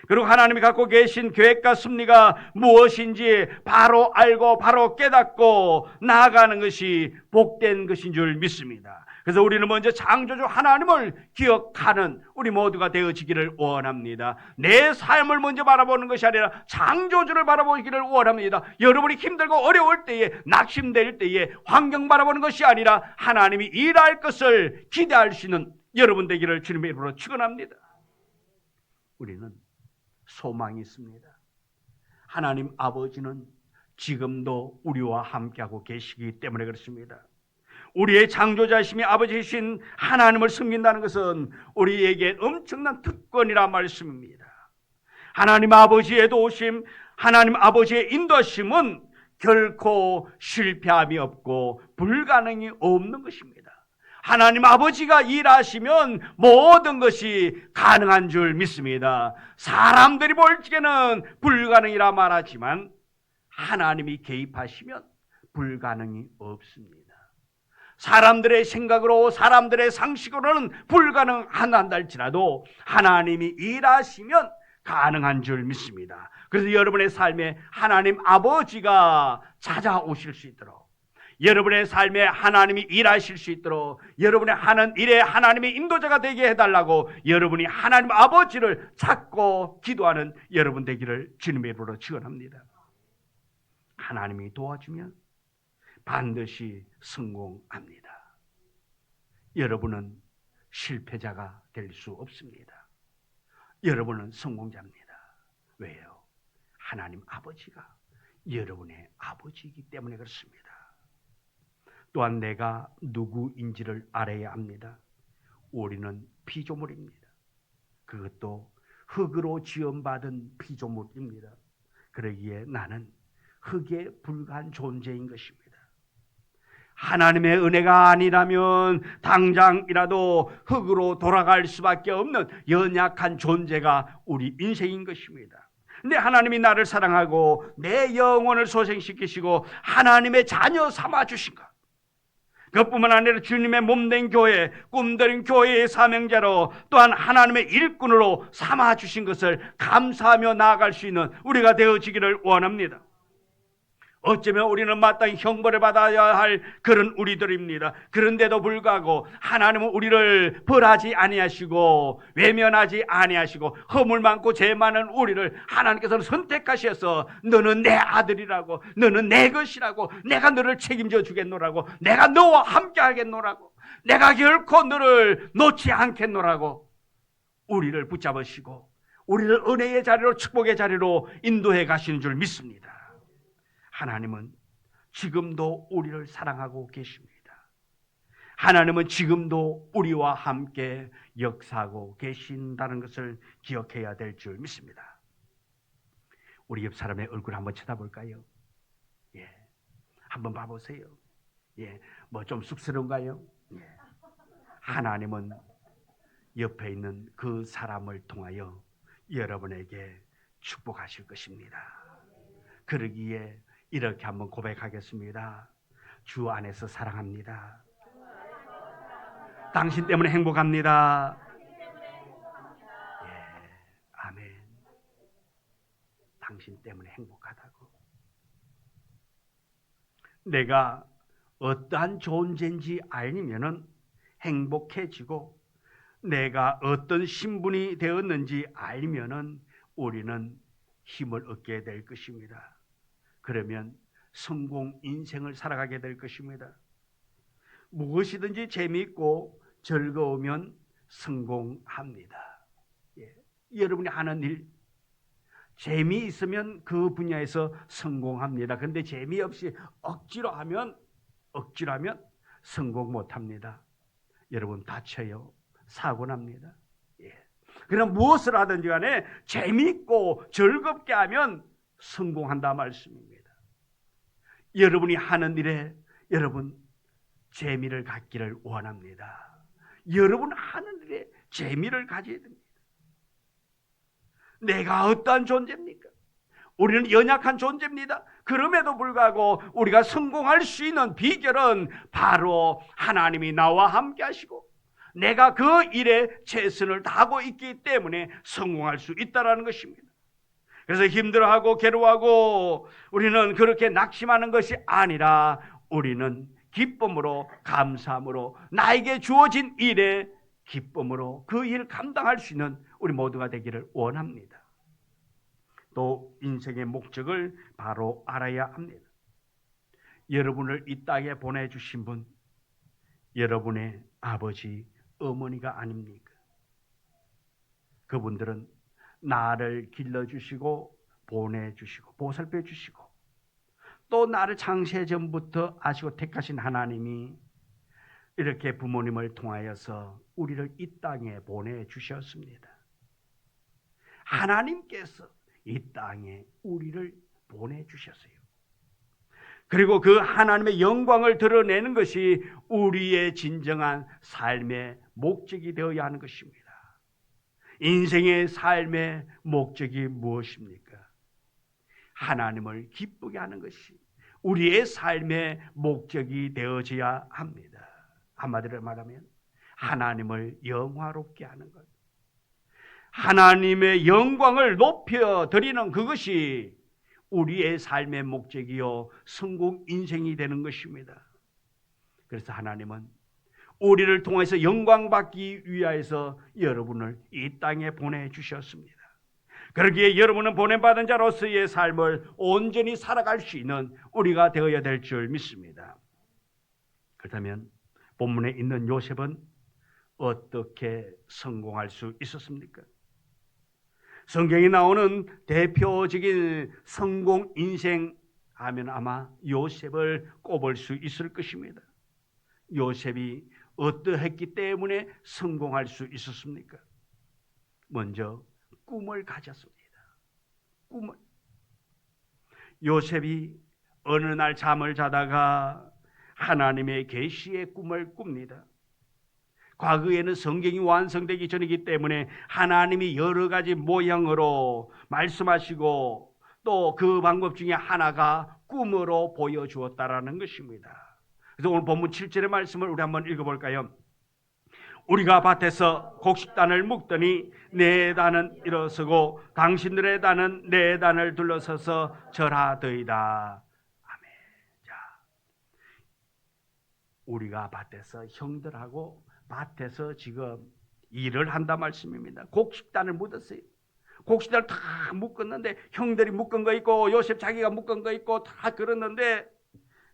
그리고 하나님이 갖고 계신 계획과 섭리가 무엇인지 바로 알고 바로 깨닫고 나아가는 것이 복된 것인 줄 믿습니다. 그래서 우리는 먼저 창조주 하나님을 기억하는 우리 모두가 되어지기를 원합니다. 내 삶을 먼저 바라보는 것이 아니라 창조주를 바라보기를 원합니다. 여러분이 힘들고 어려울 때에, 낙심될 때에 환경 바라보는 것이 아니라 하나님이 일할 것을 기대할 수 있는 여러분 되기를 주님의 이름으로 축원합니다. 우리는 소망이 있습니다. 하나님 아버지는 지금도 우리와 함께하고 계시기 때문에 그렇습니다. 우리의 창조자이심이 아버지이신 하나님을 섬긴다는 것은 우리에게 엄청난 특권이라 말씀입니다. 하나님 아버지의 도우심, 하나님 아버지의 인도하심은 결코 실패함이 없고 불가능이 없는 것입니다. 하나님 아버지가 일하시면 모든 것이 가능한 줄 믿습니다. 사람들이 볼 적에는 불가능이라 말하지만 하나님이 개입하시면 불가능이 없습니다. 사람들의 생각으로, 사람들의 상식으로는 불가능하다 할지라도 하나님이 일하시면 가능한 줄 믿습니다. 그래서 여러분의 삶에 하나님 아버지가 찾아오실 수 있도록, 여러분의 삶에 하나님이 일하실 수 있도록, 여러분의 하는 일에 하나님이 인도자가 되게 해달라고 여러분이 하나님 아버지를 찾고 기도하는 여러분 되기를 주님의 이름으로 축원합니다. 하나님이 도와주면 반드시 성공합니다. 여러분은 실패자가 될 수 없습니다. 여러분은 성공자입니다. 왜요? 하나님 아버지가 여러분의 아버지이기 때문에 그렇습니다. 또한 내가 누구인지를 알아야 합니다. 우리는 피조물입니다. 그것도 흙으로 지음받은 피조물입니다. 그러기에 나는 흙에 불과한 존재인 것입니다. 하나님의 은혜가 아니라면 당장이라도 흙으로 돌아갈 수밖에 없는 연약한 존재가 우리 인생인 것입니다. 근데 하나님이 나를 사랑하고 내 영혼을 소생시키시고 하나님의 자녀 삼아주신 것, 그것뿐만 아니라 주님의 몸된 교회, 꿈들인 교회의 사명자로 또한 하나님의 일꾼으로 삼아주신 것을 감사하며 나아갈 수 있는 우리가 되어지기를 원합니다. 어쩌면 우리는 마땅히 형벌을 받아야 할 그런 우리들입니다. 그런데도 불구하고 하나님은 우리를 벌하지 아니하시고 외면하지 아니하시고 허물 많고 죄 많은 우리를 하나님께서는 선택하셔서 너는 내 아들이라고, 너는 내 것이라고, 내가 너를 책임져 주겠노라고, 내가 너와 함께 하겠노라고, 내가 결코 너를 놓지 않겠노라고 우리를 붙잡으시고 우리를 은혜의 자리로, 축복의 자리로 인도해 가시는 줄 믿습니다. 하나님은 지금도 우리를 사랑하고 계십니다. 하나님은 지금도 우리와 함께 역사하고 계신다는 것을 기억해야 될 줄 믿습니다. 우리 옆 사람의 얼굴 한번 쳐다볼까요? 예, 한번 봐보세요. 예, 뭐 좀 쑥스러운가요? 예. 하나님은 옆에 있는 그 사람을 통하여 여러분에게 축복하실 것입니다. 그러기에 이렇게 한번 고백하겠습니다. 주 안에서 사랑합니다. 당신 때문에 행복합니다. 예, 아멘. 당신 때문에 행복하다고. 내가 어떠한 존재인지 알면은 행복해지고 내가 어떤 신분이 되었는지 알면은 우리는 힘을 얻게 될 것입니다. 그러면 성공 인생을 살아가게 될 것입니다. 무엇이든지 재미있고 즐거우면 성공합니다. 여러분이 하는 일 재미있으면 그 분야에서 성공합니다. 그런데 재미없이 억지로 하면 성공 못합니다. 여러분 다쳐요. 사고 납니다. 그럼 무엇을 하든지 간에 재미있고 즐겁게 하면 성공한다 말씀입니다. 여러분이 하는 일에 여러분 재미를 갖기를 원합니다. 여러분 하는 일에 재미를 가져야 됩니다. 내가 어떠한 존재입니까? 우리는 연약한 존재입니다. 그럼에도 불구하고 우리가 성공할 수 있는 비결은 바로 하나님이 나와 함께 하시고 내가 그 일에 최선을 다하고 있기 때문에 성공할 수 있다는 것입니다. 그래서 힘들어하고 괴로워하고 우리는 그렇게 낙심하는 것이 아니라 우리는 기쁨으로 감사함으로 나에게 주어진 일에 기쁨으로 그 일을 감당할 수 있는 우리 모두가 되기를 원합니다. 또 인생의 목적을 바로 알아야 합니다. 여러분을 이 땅에 보내주신 분 여러분의 아버지 어머니가 아닙니까? 그분들은 나를 길러주시고 보내주시고 보살펴주시고 또 나를 창세 전부터 아시고 택하신 하나님이 이렇게 부모님을 통하여서 우리를 이 땅에 보내주셨습니다. 하나님께서 이 땅에 우리를 보내주셨어요. 그리고 그 하나님의 영광을 드러내는 것이 우리의 진정한 삶의 목적이 되어야 하는 것입니다. 인생의 삶의 목적이 무엇입니까? 하나님을 기쁘게 하는 것이 우리의 삶의 목적이 되어져야 합니다. 한마디로 말하면 하나님을 영화롭게 하는 것, 하나님의 영광을 높여드리는 그것이 우리의 삶의 목적이요 성공 인생이 되는 것입니다. 그래서 하나님은 우리를 통해서 영광받기 위하여서 여러분을 이 땅에 보내주셨습니다. 그러기에 여러분은 보냄받은 자로서의 삶을 온전히 살아갈 수 있는 우리가 되어야 될 줄 믿습니다. 그렇다면 본문에 있는 요셉은 어떻게 성공할 수 있었습니까? 성경에 나오는 대표적인 성공 인생 하면 아마 요셉을 꼽을 수 있을 것입니다. 요셉이 어떠했기 때문에 성공할 수 있었습니까? 먼저 꿈을 가졌습니다. 꿈을. 요셉이 어느 날 잠을 자다가 하나님의 계시의 꿈을 꿉니다. 과거에는 성경이 완성되기 전이기 때문에 하나님이 여러 가지 모양으로 말씀하시고 또 그 방법 중에 하나가 꿈으로 보여주었다라는 것입니다. 그래서 오늘 본문 7절의 말씀을 우리 한번 읽어볼까요? 우리가 밭에서 곡식단을 묶더니 내 단은 일어서고 당신들의 단은 내 단을 둘러서서 절하더이다. 아멘. 자, 우리가 밭에서 형들하고 밭에서 지금 일을 한다 말씀입니다. 곡식단을 묻었어요. 곡식단을 다 묶었는데 형들이 묶은 거 있고 요셉 자기가 묶은 거 있고 다 그랬는데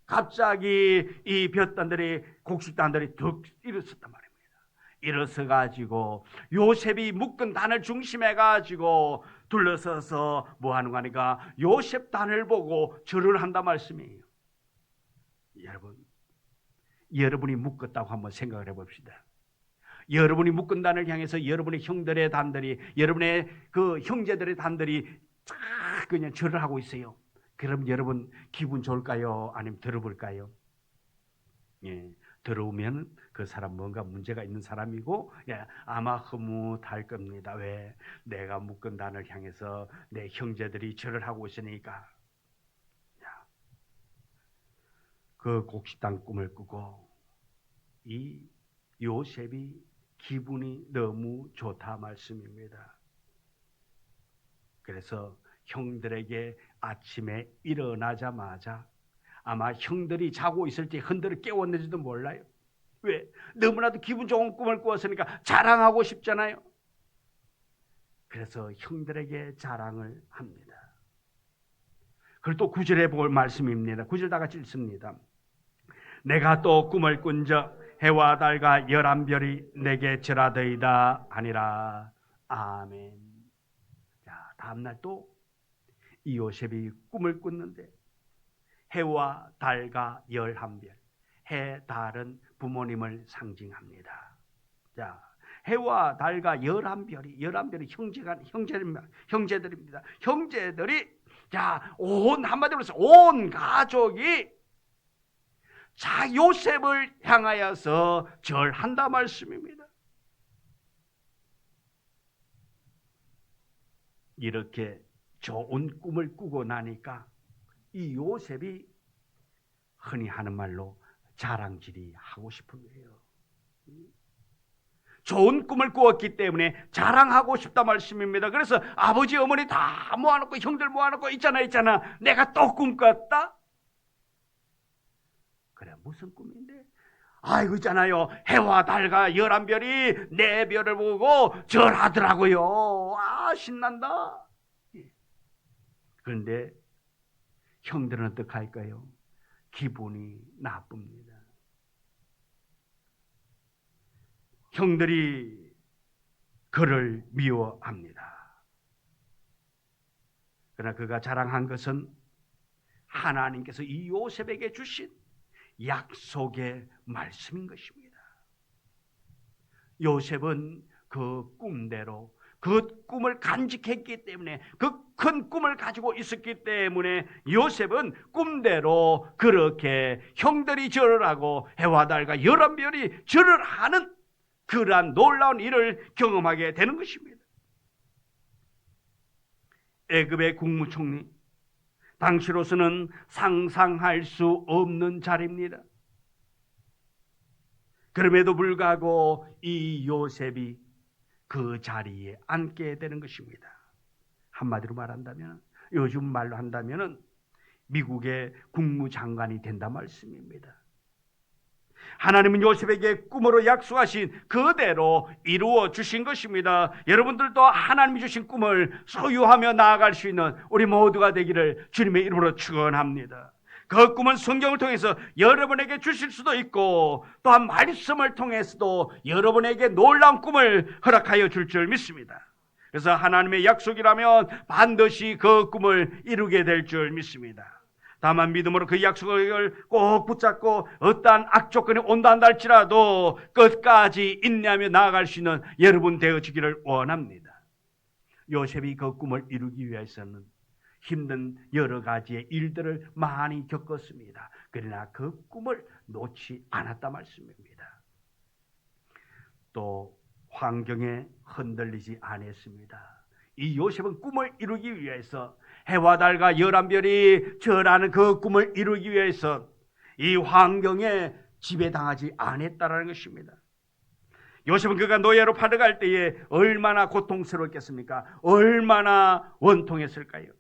갑자기 이 볕단들이 곡식단들이 득 일어섰단 말입니다. 일어서 가지고 요셉이 묶은 단을 중심해 가지고 둘러서서 뭐 하는 거니까 요셉 단을 보고 절을 한단 말씀이에요. 여러분이 묶었다고 한번 생각을 해봅시다. 여러분이 묶은 단을 향해서 여러분의 형들의 단들이 여러분의 그 형제들의 단들이 쫙 그냥 절을 하고 있어요. 그럼 여러분 기분 좋을까요? 아니면 들어볼까요? 들어오면 그 사람 뭔가 문제가 있는 사람이고 아마 흐뭇할 겁니다. 왜? 내가 묶은 단을 향해서 내 형제들이 절을 하고 있으니까. 그 곡식단 꿈을 꾸고 이 요셉이 기분이 너무 좋다 말씀입니다. 그래서 형들에게 아침에 일어나자마자 아마 형들이 자고 있을 때 흔들어 깨웠는지도 몰라요. 왜? 너무나도 기분 좋은 꿈을 꾸었으니까 자랑하고 싶잖아요. 그래서 형들에게 자랑을 합니다. 그리고 또 9절에 볼 말씀입니다. 9절 다 같이 읽습니다. 내가 또 꿈을 꾼적 해와 달과 11별이 내게 절하더이다 하니라. 아멘. 자, 다음날 또 이 요셉이 꿈을 꿨는데 해와 달과 11별. 해, 달은 부모님을 상징합니다. 자, 해와 달과 11별이 형제들입니다. 형제들이 자, 한마디로 해서 온 가족이 자 요셉을 향하여서 절한다 말씀입니다. 이렇게 좋은 꿈을 꾸고 나니까 이 요셉이 흔히 하는 말로 자랑질이 하고 싶은 거예요. 좋은 꿈을 꾸었기 때문에 자랑하고 싶다 말씀입니다. 그래서 아버지 어머니 다 모아놓고 형들 모아놓고 있잖아. 내가 또 꿈 꿨다. 그래 무슨 꿈인데? 아이고 있잖아요. 해와 달과 11별이 내 별을 보고 절하더라고요. 아 신난다. 그런데 형들은 어떡할까요? 기분이 나쁩니다. 형들이 그를 미워합니다. 그러나 그가 자랑한 것은 하나님께서 이 요셉에게 주신 약속의 말씀인 것입니다. 요셉은 그 꿈대로 그 꿈을 간직했기 때문에 그 큰 꿈을 가지고 있었기 때문에 요셉은 꿈대로 그렇게 형들이 절을 하고 해와 달과 11별이 절을 하는 그러한 놀라운 일을 경험하게 되는 것입니다. 애굽의 국무총리, 당시로서는 상상할 수 없는 자리입니다. 그럼에도 불구하고 이 요셉이 그 자리에 앉게 되는 것입니다. 한마디로 말한다면, 요즘 말로 한다면 미국의 국무장관이 된다 말씀입니다. 하나님은 요셉에게 꿈으로 약속하신 그대로 이루어 주신 것입니다. 여러분들도 하나님이 주신 꿈을 소유하며 나아갈 수 있는 우리 모두가 되기를 주님의 이름으로 축원합니다. 그 꿈은 성경을 통해서 여러분에게 주실 수도 있고 또한 말씀을 통해서도 여러분에게 놀라운 꿈을 허락하여 줄 줄 믿습니다. 그래서 하나님의 약속이라면 반드시 그 꿈을 이루게 될 줄 믿습니다. 다만 믿음으로 그 약속을 꼭 붙잡고 어떠한 악조건이 온다 한다 할지라도 끝까지 인내하며 나아갈 수 있는 여러분 되어지기를 원합니다. 요셉이 그 꿈을 이루기 위해서는 힘든 여러 가지의 일들을 많이 겪었습니다. 그러나 그 꿈을 놓지 않았다 말씀입니다. 또 환경에 흔들리지 않았습니다. 이 요셉은 꿈을 이루기 위해서 해와 달과 11별이 절하는 그 꿈을 이루기 위해서 이 환경에 지배당하지 않았다는 것입니다. 요셉은 그가 노예로 팔려갈 때에 얼마나 고통스러웠겠습니까? 얼마나 원통했을까요?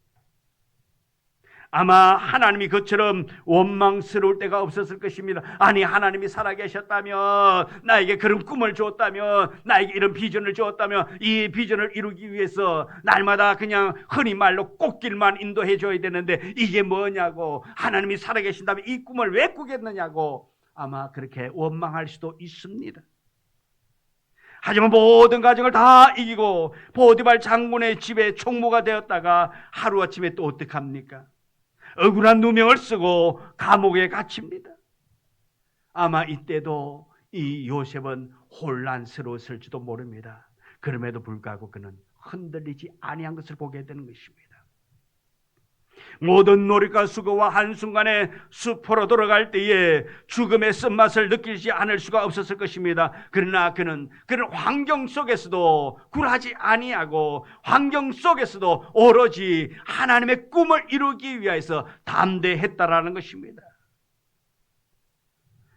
아마 하나님이 그처럼 원망스러울 때가 없었을 것입니다. 아니 하나님이 살아계셨다면, 나에게 그런 꿈을 주었다면, 나에게 이런 비전을 주었다면 이 비전을 이루기 위해서 날마다 그냥 흔히 말로 꽃길만 인도해 줘야 되는데 이게 뭐냐고, 하나님이 살아계신다면 이 꿈을 왜 꾸겠느냐고 아마 그렇게 원망할 수도 있습니다. 하지만 모든 가정을 다 이기고 보디발 장군의 집에 총무가 되었다가 하루아침에 또 어떡합니까? 억울한 누명을 쓰고 감옥에 갇힙니다. 아마 이때도 이 요셉은 혼란스러웠을지도 모릅니다. 그럼에도 불구하고 그는 흔들리지 아니한 것을 보게 되는 것입니다. 모든 노력과 수고와 한순간에 수포로 돌아갈 때에 죽음의 쓴맛을 느끼지 않을 수가 없었을 것입니다. 그러나 그는 그런 환경 속에서도 굴하지 아니하고 환경 속에서도 오로지 하나님의 꿈을 이루기 위해서 담대했다라는 것입니다.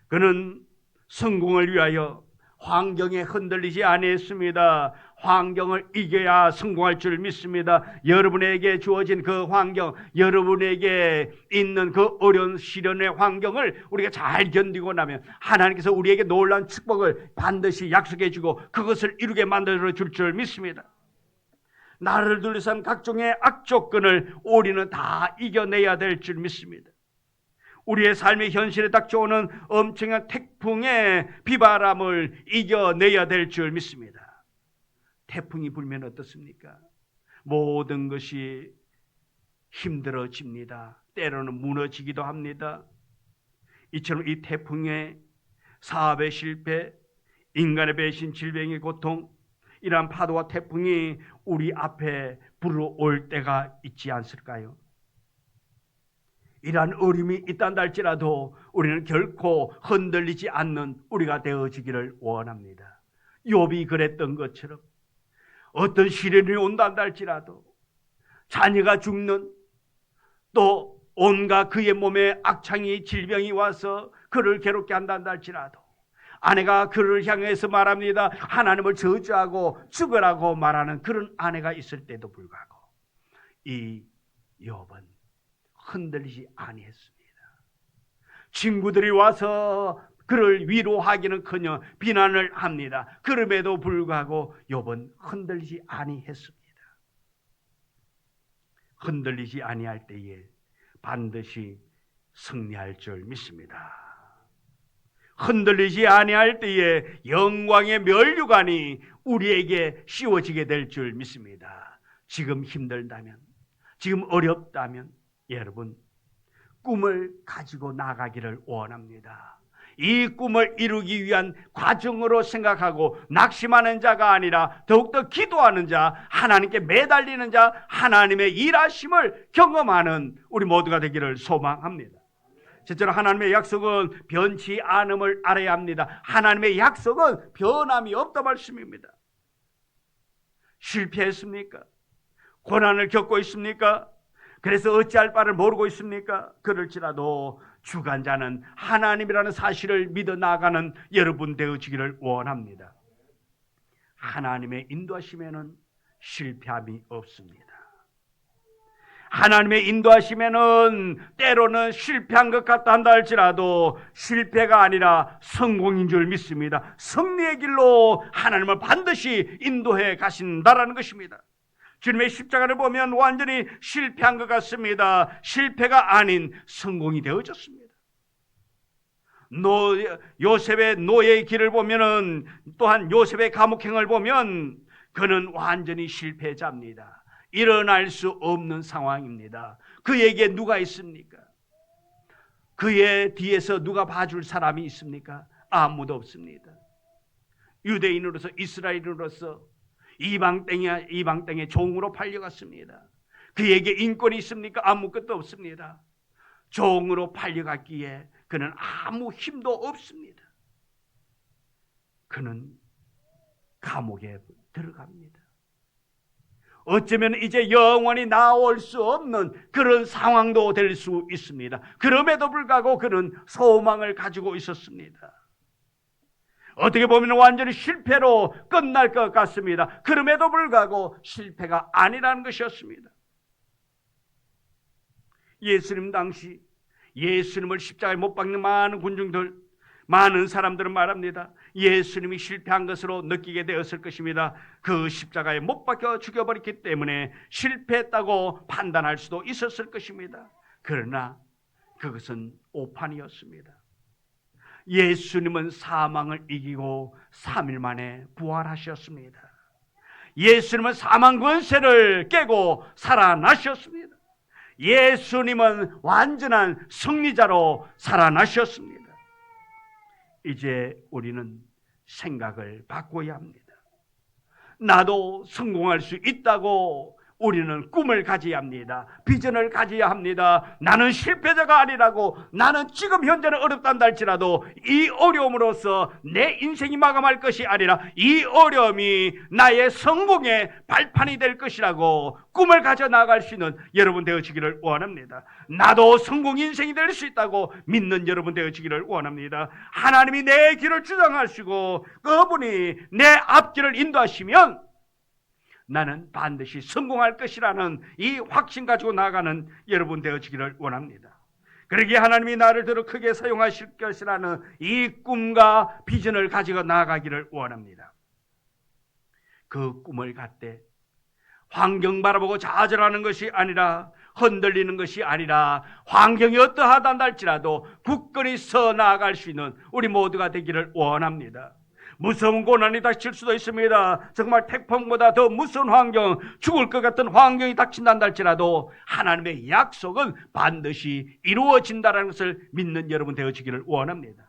그는 성공을 위하여 환경에 흔들리지 아니했습니다. 환경을 이겨야 성공할 줄 믿습니다. 여러분에게 주어진 그 환경, 여러분에게 있는 그 어려운 시련의 환경을 우리가 잘 견디고 나면 하나님께서 우리에게 놀라운 축복을 반드시 약속해 주고 그것을 이루게 만들어 줄 줄 믿습니다. 나를 둘러싼 각종의 악조건을 우리는 다 이겨내야 될 줄 믿습니다. 우리의 삶의 현실에 닥쳐오는 엄청난 태풍의 비바람을 이겨내야 될 줄 믿습니다. 태풍이 불면 어떻습니까? 모든 것이 힘들어집니다. 때로는 무너지기도 합니다. 이처럼 이 태풍의 사업의 실패, 인간의 배신, 질병의 고통, 이러한 파도와 태풍이 우리 앞에 불어올 때가 있지 않을까요? 이러한 어려움이 있단다 할지라도 우리는 결코 흔들리지 않는 우리가 되어지기를 원합니다. 욥이 그랬던 것처럼 어떤 시련이 온단다 할지라도 자녀가 죽는, 또 온갖 그의 몸에 악창이 질병이 와서 그를 괴롭게 한단다 할지라도 아내가 그를 향해서 말합니다. 하나님을 저주하고 죽으라고 말하는 그런 아내가 있을 때도 불구하고 이 욥은 흔들리지 아니했습니다. 친구들이 와서 그를 위로하기는커녕 비난을 합니다. 그럼에도 불구하고 욥은 흔들리지 아니했습니다. 흔들리지 아니할 때에 반드시 승리할 줄 믿습니다. 흔들리지 아니할 때에 영광의 면류관이 우리에게 씌워지게 될 줄 믿습니다. 지금 힘들다면, 지금 어렵다면 여러분 꿈을 가지고 나가기를 원합니다. 이 꿈을 이루기 위한 과정으로 생각하고 낙심하는 자가 아니라 더욱더 기도하는 자, 하나님께 매달리는 자, 하나님의 일하심을 경험하는 우리 모두가 되기를 소망합니다. 첫째로 하나님의 약속은 변치 않음을 알아야 합니다. 하나님의 약속은 변함이 없다 말씀입니다. 실패했습니까? 고난을 겪고 있습니까? 그래서 어찌할 바를 모르고 있습니까? 그럴지라도 주관자는 하나님이라는 사실을 믿어 나가는 여러분 되어지기를 원합니다. 하나님의 인도하심에는 실패함이 없습니다. 하나님의 인도하심에는 때로는 실패한 것 같다 한다 할지라도 실패가 아니라 성공인 줄 믿습니다. 승리의 길로 하나님을 반드시 인도해 가신다라는 것입니다. 주님의 십자가를 보면 완전히 실패한 것 같습니다. 실패가 아닌 성공이 되어졌습니다. 요셉의 노예의 길을 보면은, 또한 요셉의 감옥행을 보면 그는 완전히 실패자입니다. 일어날 수 없는 상황입니다. 그에게 누가 있습니까? 그의 뒤에서 누가 봐줄 사람이 있습니까? 아무도 없습니다. 유대인으로서, 이스라엘인으로서 이방 땅의 종으로 팔려갔습니다. 그에게 인권이 있습니까? 아무것도 없습니다. 종으로 팔려갔기에 그는 아무 힘도 없습니다. 그는 감옥에 들어갑니다. 어쩌면 이제 영원히 나올 수 없는 그런 상황도 될 수 있습니다. 그럼에도 불구하고 그는 소망을 가지고 있었습니다. 어떻게 보면 완전히 실패로 끝날 것 같습니다. 그럼에도 불구하고 실패가 아니라는 것이었습니다. 예수님 당시 예수님을 십자가에 못 박는 많은 군중들, 많은 사람들은 말합니다. 예수님이 실패한 것으로 느끼게 되었을 것입니다. 그 십자가에 못 박혀 죽여버렸기 때문에 실패했다고 판단할 수도 있었을 것입니다. 그러나 그것은 오판이었습니다. 예수님은 사망을 이기고 3일 만에 부활하셨습니다. 예수님은 사망 권세를 깨고 살아나셨습니다. 예수님은 완전한 승리자로 살아나셨습니다. 이제 우리는 생각을 바꿔야 합니다. 나도 성공할 수 있다고 우리는 꿈을 가져야 합니다. 비전을 가져야 합니다. 나는 실패자가 아니라고, 나는 지금 현재는 어렵단다 할지라도 이 어려움으로서 내 인생이 마감할 것이 아니라 이 어려움이 나의 성공의 발판이 될 것이라고 꿈을 가져 나갈 수 있는 여러분 되어지기를 원합니다. 나도 성공 인생이 될 수 있다고 믿는 여러분 되어지기를 원합니다. 하나님이 내 길을 주장하시고 그분이 내 앞길을 인도하시면 나는 반드시 성공할 것이라는 이 확신 가지고 나아가는 여러분 되어지기를 원합니다. 그러기에 하나님이 나를 더 크게 사용하실 것이라는 이 꿈과 비전을 가지고 나아가기를 원합니다. 그 꿈을 갖되 환경 바라보고 좌절하는 것이 아니라, 흔들리는 것이 아니라, 환경이 어떠하다 할지라도 굳건히 서 나아갈 수 있는 우리 모두가 되기를 원합니다. 무서운 고난이 닥칠 수도 있습니다. 정말 태풍보다 더 무서운 환경, 죽을 것 같은 환경이 닥친다 할지라도 하나님의 약속은 반드시 이루어진다는 것을 믿는 여러분 되어지기를 원합니다.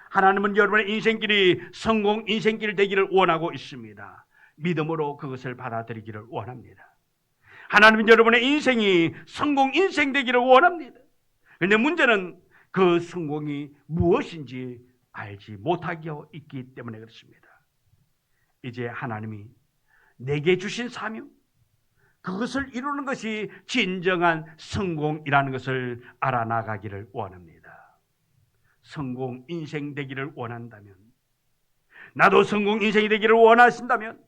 하나님은 여러분의 인생길이 성공 인생길 되기를 원하고 있습니다. 믿음으로 그것을 받아들이기를 원합니다. 하나님은 여러분의 인생이 성공 인생 되기를 원합니다. 그런데 문제는 그 성공이 무엇인지 알지 못하게 있기 때문에 그렇습니다. 이제 하나님이 내게 주신 사명, 그것을 이루는 것이 진정한 성공이라는 것을 알아나가기를 원합니다. 성공 인생 되기를 원한다면, 나도 성공 인생이 되기를 원하신다면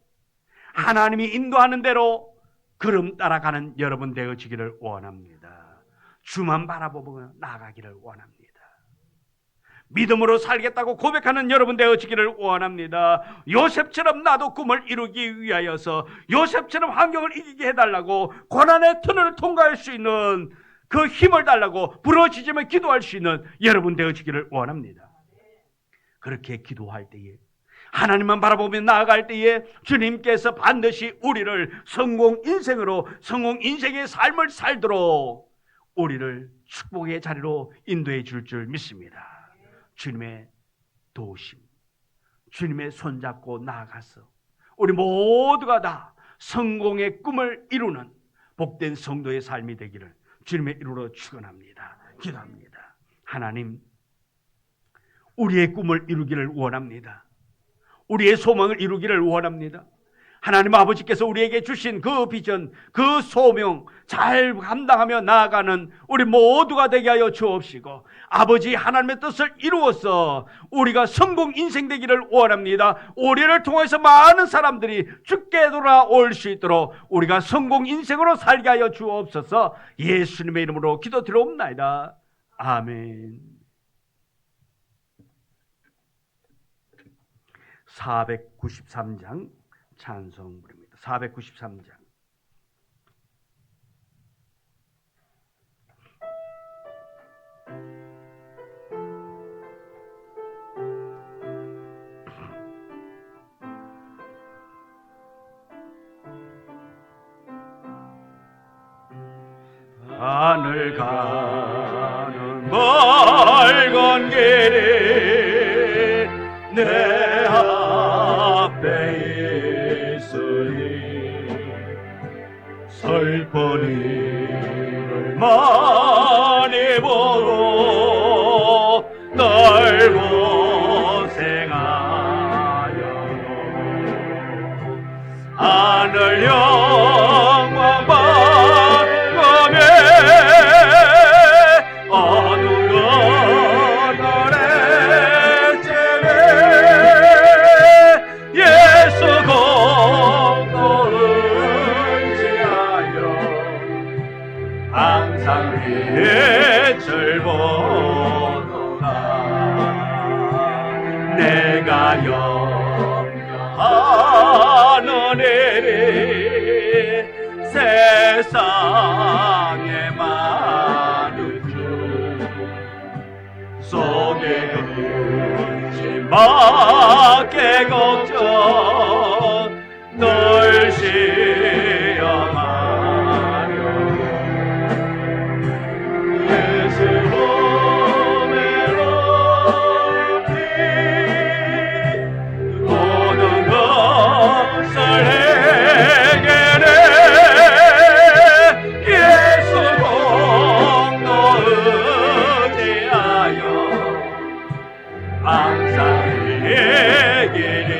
하나님이 인도하는 대로 걸음 따라가는 여러분 되어지기를 원합니다. 주만 바라보며 나아가기를 원합니다. 믿음으로 살겠다고 고백하는 여러분 되어지기를 원합니다. 요셉처럼 나도 꿈을 이루기 위하여서, 요셉처럼 환경을 이기게 해달라고, 고난의 터널을 통과할 수 있는 그 힘을 달라고 부러지지만 기도할 수 있는 여러분 되어지기를 원합니다. 그렇게 기도할 때에, 하나님만 바라보며 나아갈 때에 주님께서 반드시 우리를 성공 인생으로, 성공 인생의 삶을 살도록 우리를 축복의 자리로 인도해 줄 믿습니다. 주님의 도우심, 주님의 손잡고 나아가서 우리 모두가 다 성공의 꿈을 이루는 복된 성도의 삶이 되기를 주님의 이름으로 축원합니다. 기도합니다. 하나님, 우리의 꿈을 이루기를 원합니다. 우리의 소망을 이루기를 원합니다. 하나님 아버지께서 우리에게 주신 그 비전, 그 소명 잘 감당하며 나아가는 우리 모두가 되게 하여 주옵시고, 아버지 하나님의 뜻을 이루어서 우리가 성공 인생 되기를 원합니다. 우리를 통해서 많은 사람들이 주께 돌아올 수 있도록 우리가 성공 인생으로 살게 하여 주옵소서. 예수님의 이름으로 기도드리옵나이다. 아멘. 493장 찬송부입니다. 493장. 하늘 가는 멀건 길이 내 앞에 있으니 슬픈 일을 많이 보고 널 고생하여도 하늘 영광 바라보며 어두운 날의 제외 예수 공로 의지하여 항상 빛을 보노라. 내가 염려하는 일이 세상에 많은 줄 속에 근심밖에 걱정 널 시험하려 예수 몸의 높이 모든 것을 해결해 예수 공로 의지하여 항상 의 길이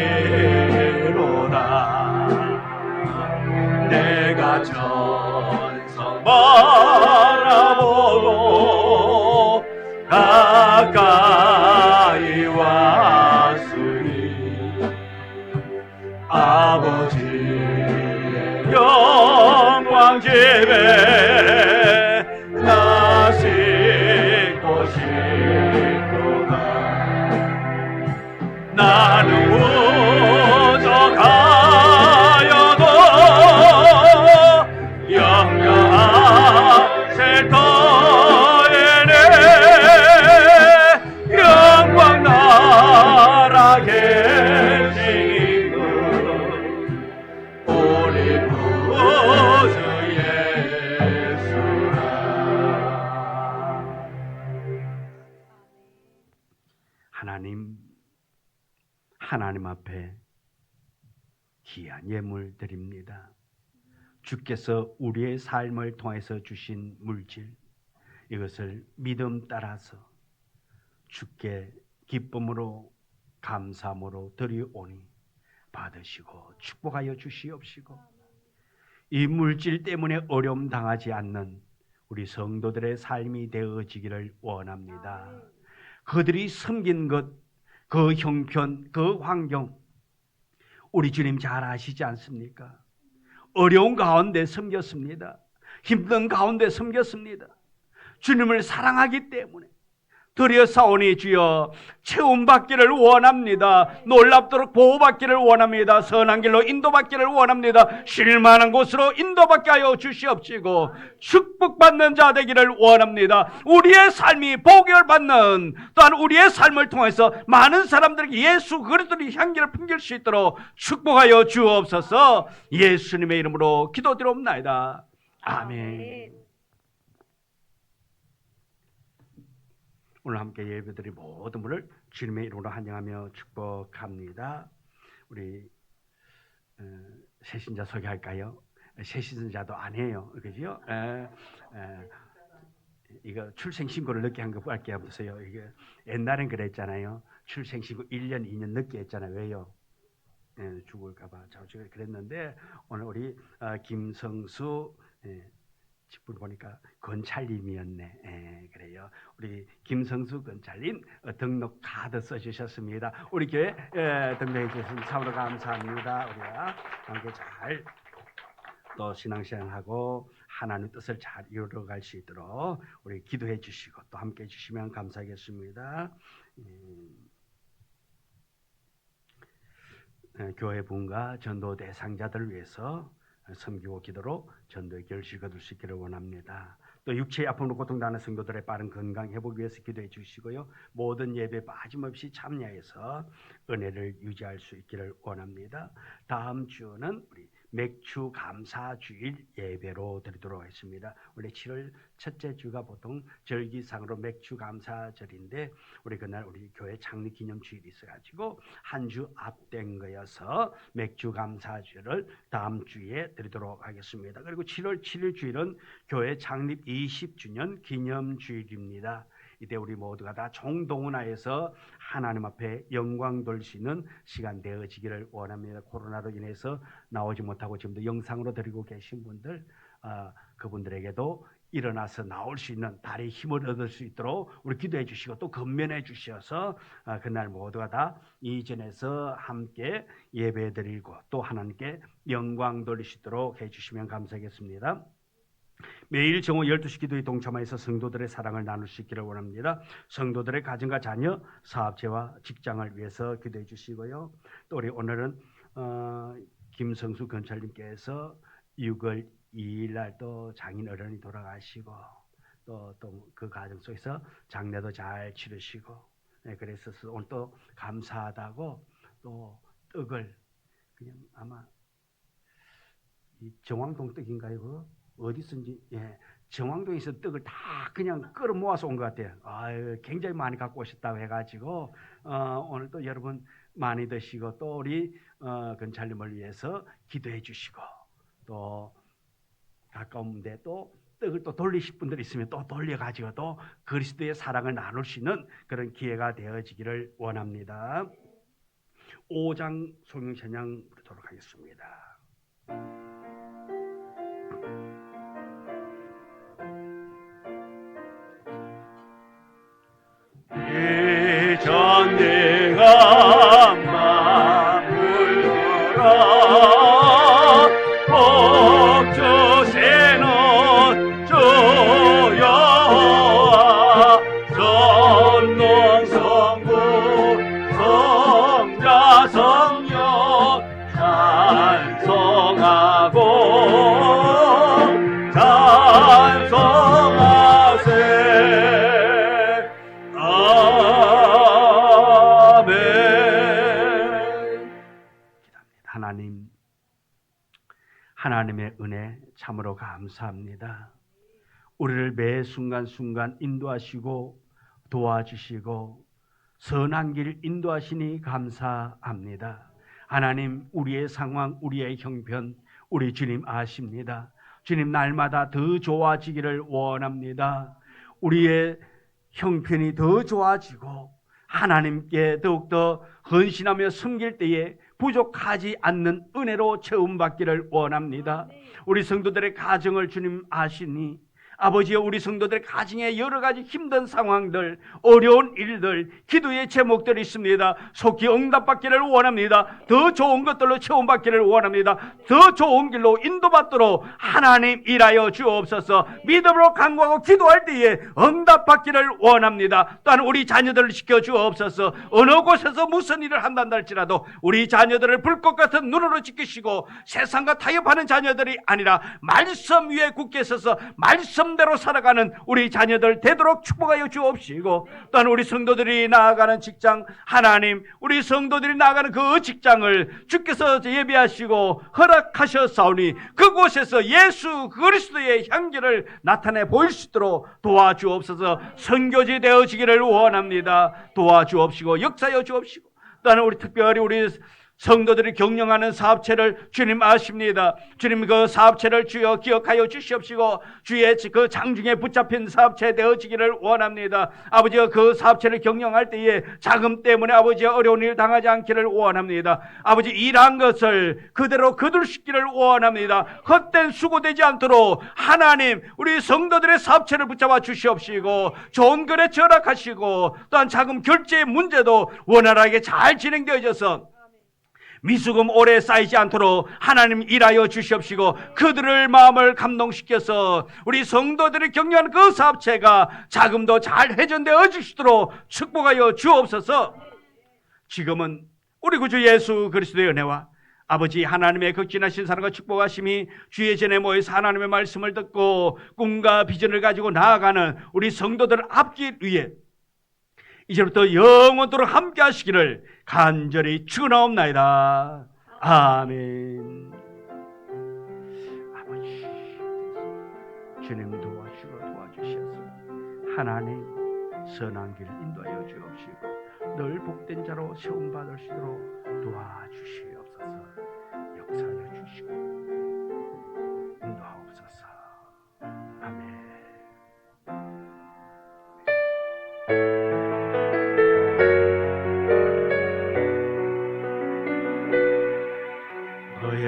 하나님 앞에 귀한 예물 드립니다. 주께서 우리의 삶을 통해서 주신 물질, 이것을 믿음 따라서 주께 기쁨으로 감사함으로 드리오니 받으시고 축복하여 주시옵시고, 이 물질 때문에 어려움 당하지 않는 우리 성도들의 삶이 되어지기를 원합니다. 그들이 섬긴 것, 그 형편, 그 환경, 우리 주님 잘 아시지 않습니까? 어려운 가운데 섬겼습니다. 힘든 가운데 섬겼습니다. 주님을 사랑하기 때문에 드려사오니 주여 채움받기를 원합니다. 놀랍도록 보호받기를 원합니다. 선한 길로 인도받기를 원합니다. 쉴만한 곳으로 인도받게 하여 주시옵시고 축복받는 자 되기를 원합니다. 우리의 삶이 복을 받는, 또한 우리의 삶을 통해서 많은 사람들에게 예수 그리스도의 향기를 풍길 수 있도록 축복하여 주옵소서. 예수님의 이름으로 기도드리옵나이다. 아멘. 오늘 함께 예배드린 모든 분을 주님의 이름으로 환영하며 축복합니다. 우리 새신자 소개할까요? 새신자도 아니에요, 그죠? 이거 출생신고를 늦게 한 거밖에 없어요. 이게 옛날엔 그랬잖아요. 출생신고 1년, 2년 늦게 했잖아요. 왜요? 죽을까봐 자주 그랬는데, 오늘 우리 김성수 직분 보니까 건찰님이었네. 그래요. 우리 김성수 건찰님 등록 카드 써주셨습니다. 우리 교회 등록해 주셔서 참으로 감사합니다. 우리가 함께 잘 또 신앙생활하고 하나님 뜻을 잘 이루어갈 수 있도록 우리 기도해 주시고 또 함께 해 주시면 감사하겠습니다. 교회 분과 전도 대상자들을 위해서 섬기고 기도로 전도의 결실을 거둘 수 있기를 원합니다. 또 육체의 아픔으로 고통당하는 성도들의 빠른 건강 회복 위해서 기도해 주시고요. 모든 예배 빠짐없이 참여해서 은혜를 유지할 수 있기를 원합니다. 다음 주는 우리 맥주 감사주일 예배로 드리도록 하겠습니다. 원래 7월 첫째 주가 보통 절기상으로 맥주 감사절인데 우리 그날 우리 교회 창립 기념주일이 있어가지고 한 주 앞된 거여서 맥주 감사주일을 다음 주에 드리도록 하겠습니다. 그리고 7월 7일 주일은 교회 창립 20주년 기념주일입니다. 이때 우리 모두가 다 총동원하여서 하나님 앞에 영광 돌릴 수 있는 시간 되어지기를 원합니다. 코로나로 인해서 나오지 못하고 지금도 영상으로 드리고 계신 분들, 그분들에게도 일어나서 나올 수 있는 다리에 힘을 얻을 수 있도록 우리 기도해 주시고 또 건면해 주셔서 그날 모두가 다 이전에서 함께 예배 드리고 또 하나님께 영광 돌릴 수 있도록 해주시면 감사하겠습니다. 매일 정오 12시 기도에 동참하여서 성도들의 사랑을 나눌 수 있기를 원합니다. 성도들의 가정과 자녀, 사업체와 직장을 위해서 기도해 주시고요. 또 우리 오늘은 김성수 건찰님께서 6월 2일 날 또 장인 어른이 돌아가시고 또 그 가정 속에서 장례도 잘 치르시고, 그래서 오늘 또 감사하다고 또 떡을 그냥 아마 이 정왕동 떡인가요? 그거? 어디선지 정왕동에서 떡을 다 그냥 끌어 모아서 온 것 같아요. 굉장히 많이 갖고 오셨다고 해가지고 오늘 또 여러분 많이 드시고 또 우리 건찰님을 위해서 기도해 주시고 또 가까운데 또 떡을 또 돌리실 분들 있으면 또 돌려가지고 또 그리스도의 사랑을 나눌 수 있는 그런 기회가 되어지기를 원합니다. 5장 성경 찬양 부르도록 하겠습니다. 이전 내가 마음을 걸어 복 주시는 주 여호와 전능 성부 성자 성령 찬송하고 하나님의 은혜 참으로 감사합니다. 우리를 매 순간순간 인도하시고 도와주시고 선한 길 인도하시니 감사합니다. 하나님, 우리의 상황, 우리의 형편, 우리 주님 아십니다. 주님, 날마다 더 좋아지기를 원합니다. 우리의 형편이 더 좋아지고 하나님께 더욱더 헌신하며 섬길 때에 부족하지 않는 은혜로 채움받기를 원합니다. 우리 성도들의 가정을 주님 아시니 아버지여, 우리 성도들의 가정에 여러 가지 힘든 상황들, 어려운 일들, 기도의 제목들이 있습니다. 속히 응답받기를 원합니다. 더 좋은 것들로 채움받기를 원합니다. 더 좋은 길로 인도받도록 하나님 일하여 주옵소서. 믿음으로 간구하고 기도할 때에 응답받기를 원합니다. 또한 우리 자녀들을 지켜주옵소서. 어느 곳에서 무슨 일을 한단다 할지라도 우리 자녀들을 불꽃 같은 눈으로 지키시고 세상과 타협하는 자녀들이 아니라 말씀 위에 굳게 서서 말씀 대로 살아가는 우리 자녀들 되도록 축복하여 주옵시고, 또한 우리 성도들이 나아가는 직장, 하나님, 우리 성도들이 나아가는 그 직장을 주께서 예비하시고 허락하셨사오니 그곳에서 예수 그리스도의 향기를 나타내 보일 수 있도록 도와주옵소서. 선교지 되어지기를 원합니다. 도와주옵시고 역사여 주옵시고, 또한 우리 특별히 우리 성도들이 경영하는 사업체를 주님 아십니다. 주님, 그 사업체를 주여 기억하여 주시옵시고 주의 그 장중에 붙잡힌 사업체 되어지기를 원합니다. 아버지가 그 사업체를 경영할 때에 자금 때문에 아버지가 어려운 일 당하지 않기를 원합니다. 아버지, 일한 것을 그대로 거둘시기를 원합니다. 헛된 수고되지 않도록 하나님, 우리 성도들의 사업체를 붙잡아 주시옵시고 좋은 거래처 허락하시고, 또한 자금 결제 문제도 원활하게 잘 진행되어져서 미수금 오래 쌓이지 않도록 하나님 일하여 주시옵시고 그들의 마음을 감동시켜서 우리 성도들이 경영하는 그 사업체가 자금도 잘 회전되어 주시도록 축복하여 주옵소서. 지금은 우리 구주 예수 그리스도의 은혜와 아버지 하나님의 극진하신 사랑과 축복하심이 주의 전에 모여서 하나님의 말씀을 듣고 꿈과 비전을 가지고 나아가는 우리 성도들을 앞길 위해 이제부터 영원토록 함께 하시기를 간절히 축원하옵나이다. 아멘. 아버지, 주님 도와주셔서 하나님 선한 길 인도하여 주옵시고 늘 복된 자로 세움받을 수 있도록 도와주시옵소서. 역사하여 주시고 인도하옵소서. 아멘.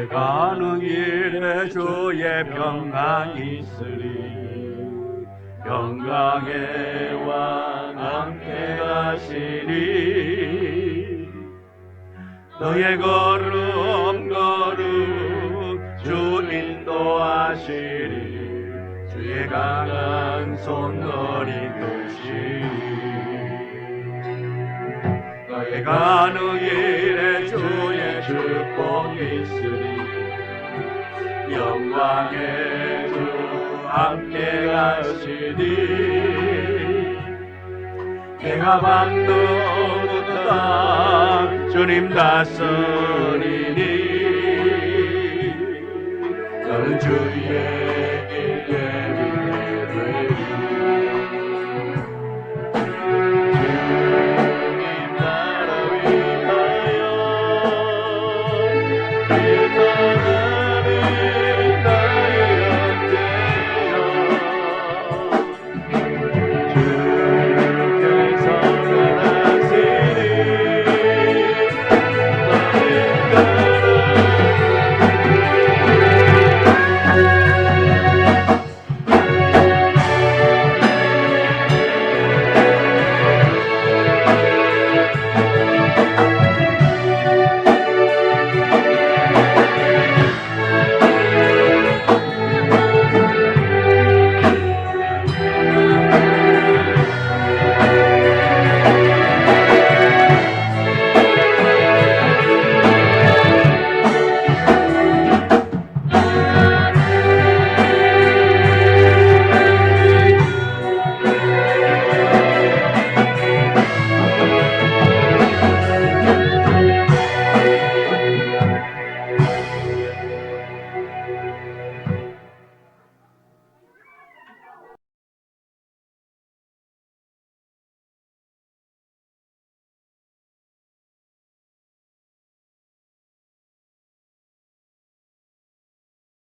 가는 길에 주의 평강이 있으리 평강의 왕 함께 가시니 너의 걸음 주 인도하시리 주의 강한 손을 이끄시리 너의 가는 길에 주의 축복이 있으리 영광의 주 함께 가시니 내가 밟는 그 땅 주님 다스리니 너는 주의